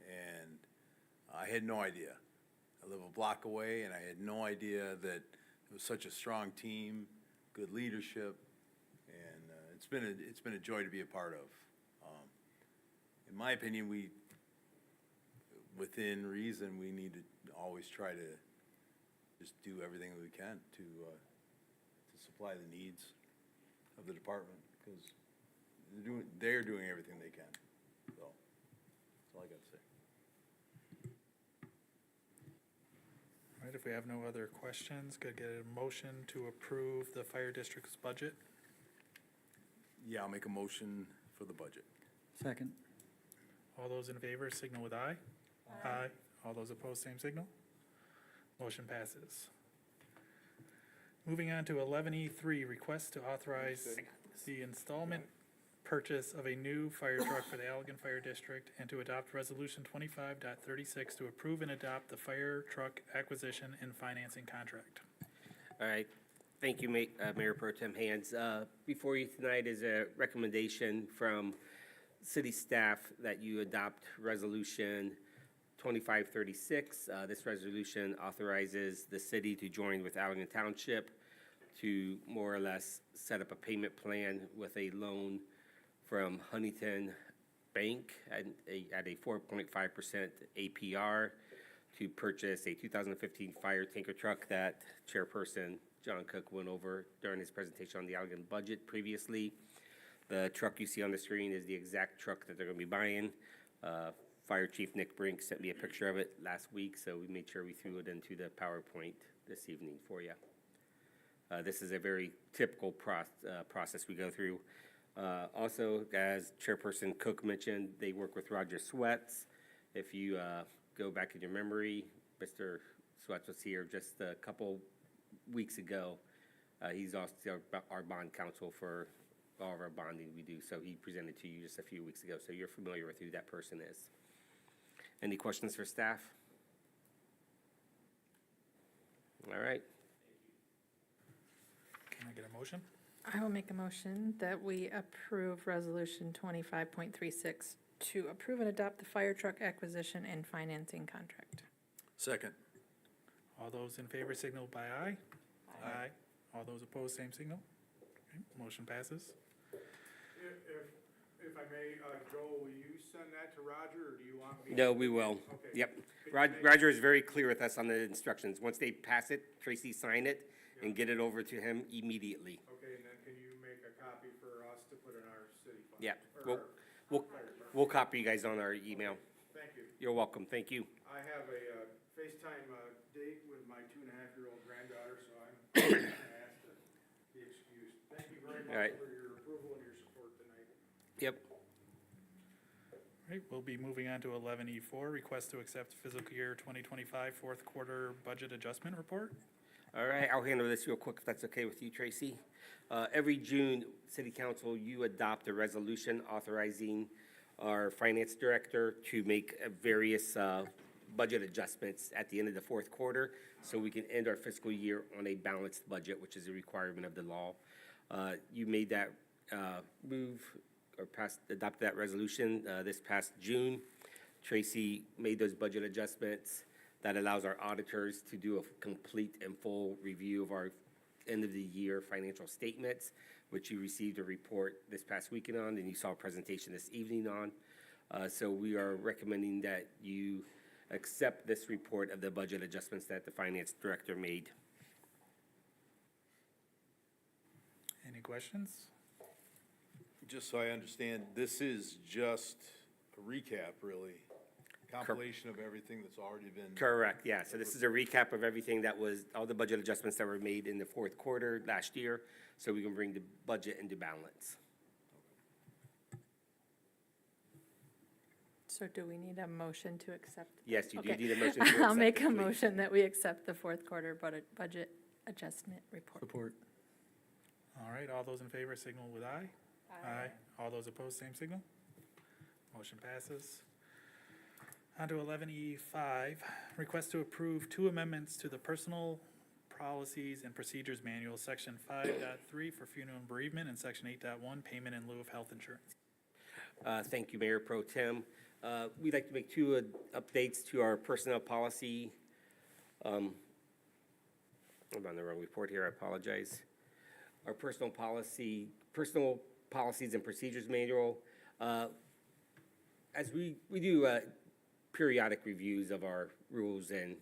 And I had no idea. I live a block away and I had no idea that it was such a strong team, good leadership, and it's been a joy to be a part of. In my opinion, within reason, we need to always try to just do everything we can to supply the needs of the department, because they're doing everything they can. So that's all I got to say. All right, if we have no other questions, could I get a motion to approve the fire district's budget? Yeah, I'll make a motion for the budget. Second. All those in favor signal with aye. Aye. All those opposed, same signal. Motion passes. Moving on to 11E3, request to authorize the installment purchase of a new fire truck for the Allegan Fire District and to adopt Resolution 25.36 to approve and adopt the fire truck acquisition and financing contract. All right. Thank you, Mayor Pro Tem Hands. Before you tonight is a recommendation from city staff that you adopt Resolution 2536. This resolution authorizes the city to join with Allegan Township to more or less set up a payment plan with a loan from Huntington Bank at a 4.5% APR to purchase a 2015 fire tanker truck that Chairperson John Cook went over during his presentation on the Allegan budget previously. The truck you see on the screen is the exact truck that they're going to be buying. Fire Chief Nick Brink sent me a picture of it last week, so we made sure we threw it into the PowerPoint this evening for you. This is a very typical process we go through. Also, as Chairperson Cook mentioned, they work with Roger Sweats. If you go back in your memory, Mr. Sweats was here just a couple weeks ago. He's also our bond counsel for all of our bonding we do, so he presented to you just a few weeks ago, so you're familiar with who that person is. Any questions for staff? All right. Can I get a motion? I will make a motion that we approve Resolution 25.36 to approve and adopt the fire truck acquisition and financing contract. Second. All those in favor signal by aye. Aye. All those opposed, same signal. Okay, motion passes. If I may, Joel, will you send that to Roger, or do you want me? No, we will. Okay. Yep. Roger is very clear with us on the instructions. Once they pass it, Tracy sign it and get it over to him immediately. Okay, and then can you make a copy for us to put in our city file? Yeah, Or we'll copy you guys on our email. Thank you. You're welcome. Thank you. I have a FaceTime date with my 2.5-year-old granddaughter, so I'm asked to be excused. Thank you very All right. much for your approval and your support tonight. Yep. All right, we'll be moving on to 11E4, request to accept fiscal year 2025 fourth quarter budget adjustment report. All right, I'll handle this real quick if that's okay with you, Tracy. Every June, City Council, you adopt a resolution authorizing our finance director to make various budget adjustments at the end of the fourth quarter, so we can end our fiscal year on a balanced budget, which is a requirement of the law. You made that move or adopted that resolution this past June. Tracy made those budget adjustments. That allows our auditors to do a complete and full review of our end-of-the-year financial statements, which you received a report this past weekend on, and you saw a presentation this evening on. So we are recommending that you accept this report of the budget adjustments that the finance director made. Any questions? Just so I understand, this is just a recap, really, compilation of everything that's already been. Correct, yeah. So this is a recap of everything that was, all the budget adjustments that were made in the fourth quarter last year, so we can bring the budget into balance. So do we need a motion to accept? Yes, you do Okay. need a motion to accept. I'll make it, a please. motion that we accept the fourth quarter budget adjustment report. Support. All right, all those in favor signal with aye. Aye. All those opposed, same signal. Motion passes. On to 11E5, request to approve 2 amendments to the Personal Policies and Procedures Manual, Section 5.3 for funeral and bereavement, and Section 8.1 payment in lieu of health insurance. Thank you, Mayor Pro Tem. We'd like to make 2 updates to our personnel policy. I'm on the wrong report here, I apologize. Our personal policies and procedures manual. As we do periodic reviews of our rules and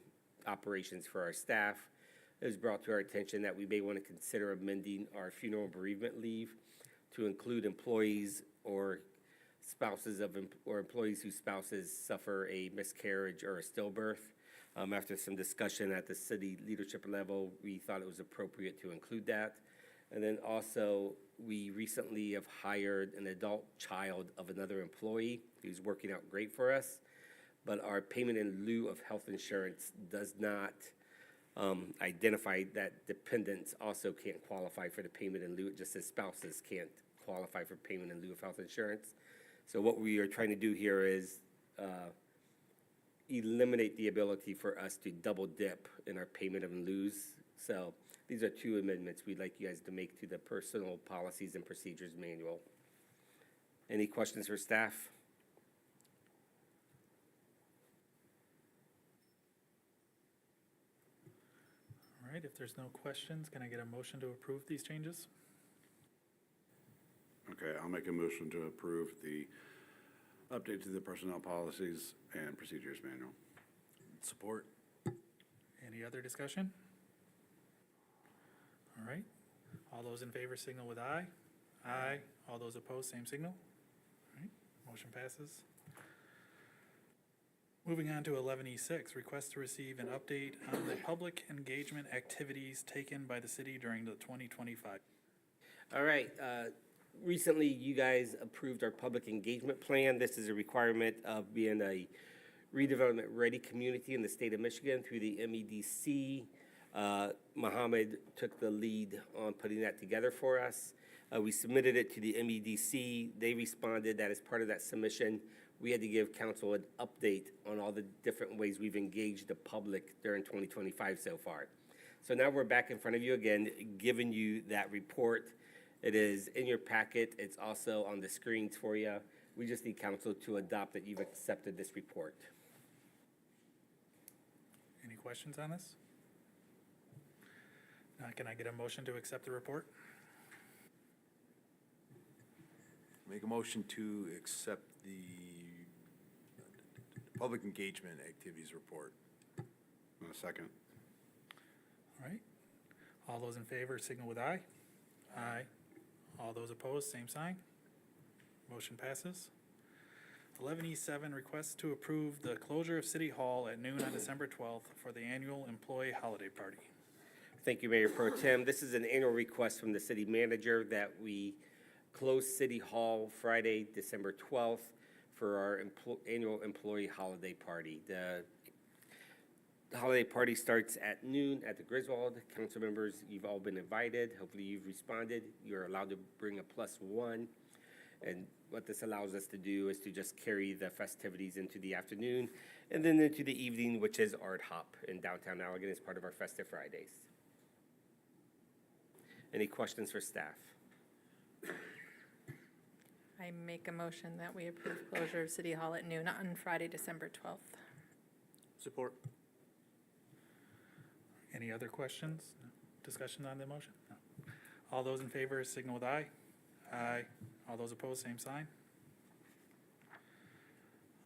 operations for our staff, it was brought to our attention that we may want to consider amending our funeral and bereavement leave to include employees or spouses of, or employees whose spouses suffer a miscarriage or a stillbirth. After some discussion at the city leadership level, we thought it was appropriate to include that. And then also, we recently have hired an adult child of another employee who's working out great for us, but our payment in lieu of health insurance does not identify that dependents also can't qualify for the payment in lieu. It just says spouses can't qualify for payment in lieu of health insurance. So what we are trying to do here is eliminate the ability for us to double dip in our payment in lieus. So these are 2 amendments we'd like you guys to make to the Personal Policies and Procedures Manual. Any questions for staff? All right, if there's no questions, can I get a motion to approve these changes? Okay, I'll make a motion to approve the update to the personnel policies and procedures manual. Support. Any other discussion? All right, all those in favor signal with aye. Aye. All those opposed, same signal. All right, motion passes. Moving on to 11E6, request to receive an update on the public engagement activities taken by the city during the 2025. All right, recently you guys approved our public engagement plan. This is a requirement of being a redevelopment-ready community in the state of Michigan through the MEDC. Mohammed took the lead on putting that together for us. We submitted it to the MEDC. They responded that as part of that submission, we had to give council an update on all the different ways we've engaged the public during 2025 so far. So now we're back in front of you again, giving you that report. It is in your packet. It's also on the screens for you. We just need council to adopt that you've accepted this report. Any questions on this? Can I get a motion to accept the report? Make a motion to accept the public engagement activities report. A second. All right, all those in favor signal with aye. Aye. All those opposed, same sign. Motion passes. 11E7, request to approve the closure of City Hall at noon on December 12th for the annual employee holiday party. Thank you, Mayor Pro Tem. This is an annual request from the city manager that we close City Hall Friday, December 12th for our annual employee holiday party. The holiday party starts at noon at the Griswold. Council members, you've all been invited. Hopefully you've responded. You're allowed to bring a +1. And what this allows us to do is to just carry the festivities into the afternoon and then into the evening, which is Art Hop in downtown Allegan as part of our Festive Fridays. Any questions for staff? I make a motion that we approve closure of City Hall at noon on Friday, December 12th. Support. Any other questions? No. Discussion on the motion? No. All those in favor signal with aye. Aye. All those opposed, same sign.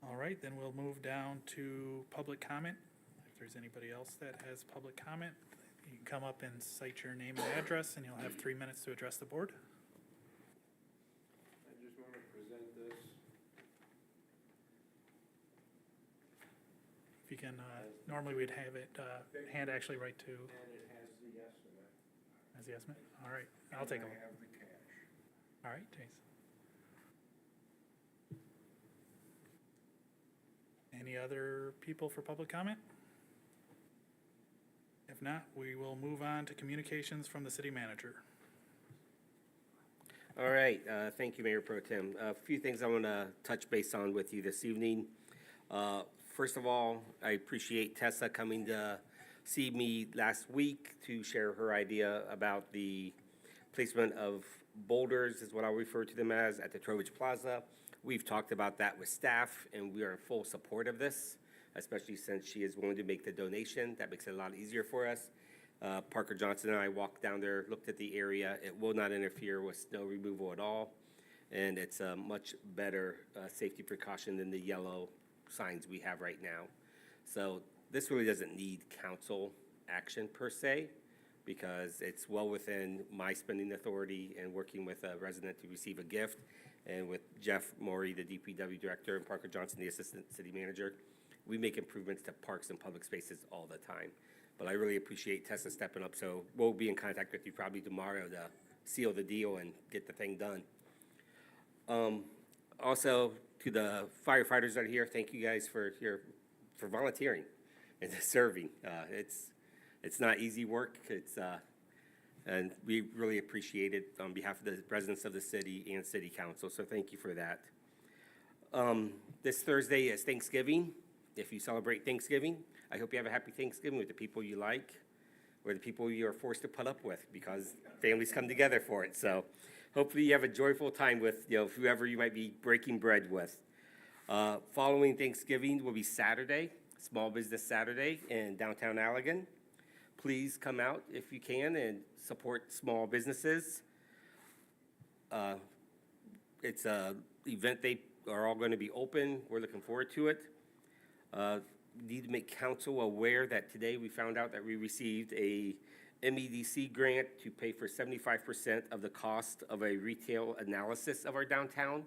All right, then we'll move down to public comment. If there's anybody else that has public comment, you can come up and cite your name and address, and you'll have 3 minutes to address the board. I just want to present this. If you can, normally we'd have it, hand actually right to, And it has the estimate. as the estimate. All right, I'll take a look. I have the cash. All right, Jason. Any other people for public comment? If not, we will move on to communications from the city manager. All right, thank you, Mayor Pro Tem. A few things I want to touch base on with you this evening. First of all, I appreciate Tessa coming to see me last week to share her idea about the placement of boulders, is what I'll refer to them as, at the Trowbridge Plaza. We've talked about that with staff, and we are in full support of this, especially since she is willing to make the donation. That makes it a lot easier for us. Parker Johnson and I walked down there, looked at the area. It will not interfere with snow removal at all, and it's a much better safety precaution than the yellow signs we have right now. So this really doesn't need council action per se, because it's well within my spending authority and working with a resident to receive a gift. And with Jeff Morey, the DPW director, and Parker Johnson, the assistant city manager, we make improvements to parks and public spaces all the time. But I really appreciate Tessa stepping up, so we'll be in contact with you probably tomorrow to seal the deal and get the thing done. Also, to the firefighters that are here, thank you guys for volunteering and serving. It's not easy work. And we really appreciate it on behalf of the residents of the city and city council, so thank you for that. This Thursday is Thanksgiving. If you celebrate Thanksgiving, I hope you have a happy Thanksgiving with the people you like, or the people you are forced to put up with, because families come together for it. So hopefully you have a joyful time with whoever you might be breaking bread with. Following Thanksgiving will be Saturday, Small Business Saturday in downtown Allegan. Please come out if you can and support small businesses. It's an event they are all going to be open. We're looking forward to it. Need to make council aware that today we found out that we received a MEDC grant to pay for 75% of the cost of a retail analysis of our downtown.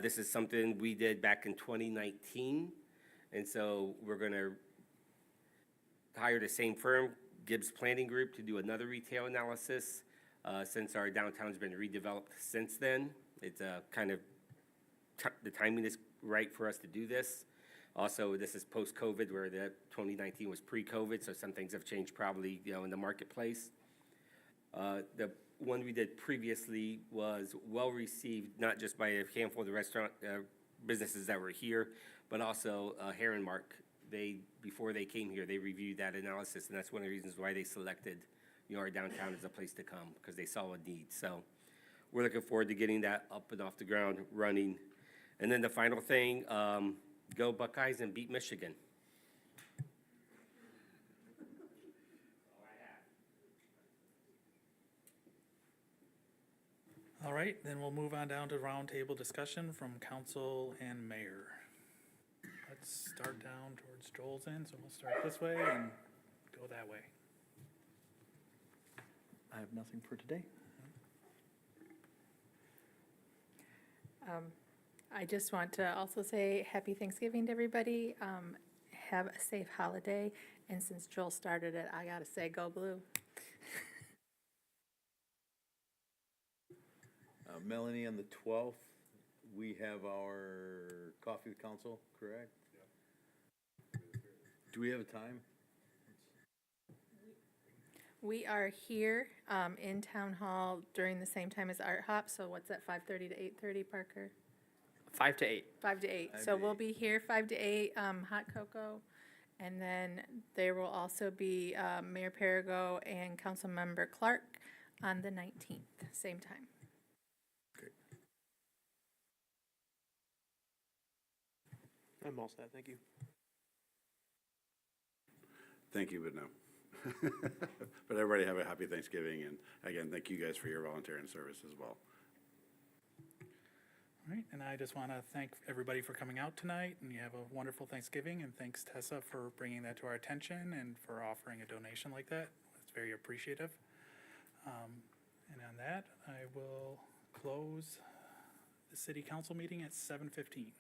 This is something we did back in 2019, and so we're going to hire the same firm, Gibbs Planning Group, to do another retail analysis since our downtown's been redeveloped since then. It's kind of the timing is right for us to do this. Also, this is post-COVID, where the 2019 was pre-COVID, so some things have changed probably in the marketplace. The one we did previously was well received, not just by a handful of the restaurant businesses that were here, but also Heron Mark. Before they came here, they reviewed that analysis, and that's one of the reasons why they selected our downtown as a place to come, because they saw a need. So we're looking forward to getting that up and off the ground running. And then the final thing, go Buckeyes and beat Michigan. All right, then we'll move on down to roundtable discussion from council and mayor. Let's start down towards Joel's end, so we'll start this way and go that way. I have nothing for today. I just want to also say happy Thanksgiving to everybody. Have a safe holiday. And since Joel started it, I gotta say, go blue. Melanie, on the 12th, we have our coffee with council, correct? Yeah. Do we have a time? We are here in Town Hall during the same time as Art Hop, so what's that, 5:30 to 8:30, Parker? 5 to 8. 5 to 8. So we'll be here 5 to 8, hot cocoa. And then there will also be Mayor Perrigo and Councilmember Clark on the 19th, same time. I'm all set, thank you. Thank you, but no. But everybody have a happy Thanksgiving, and again, thank you guys for your volunteering service as well. All right, and I just want to thank everybody for coming out tonight, and you have a wonderful Thanksgiving, and thanks Tessa for bringing that to our attention and for offering a donation like that. It's very appreciative. And on that, I will close the city council meeting at 7:15.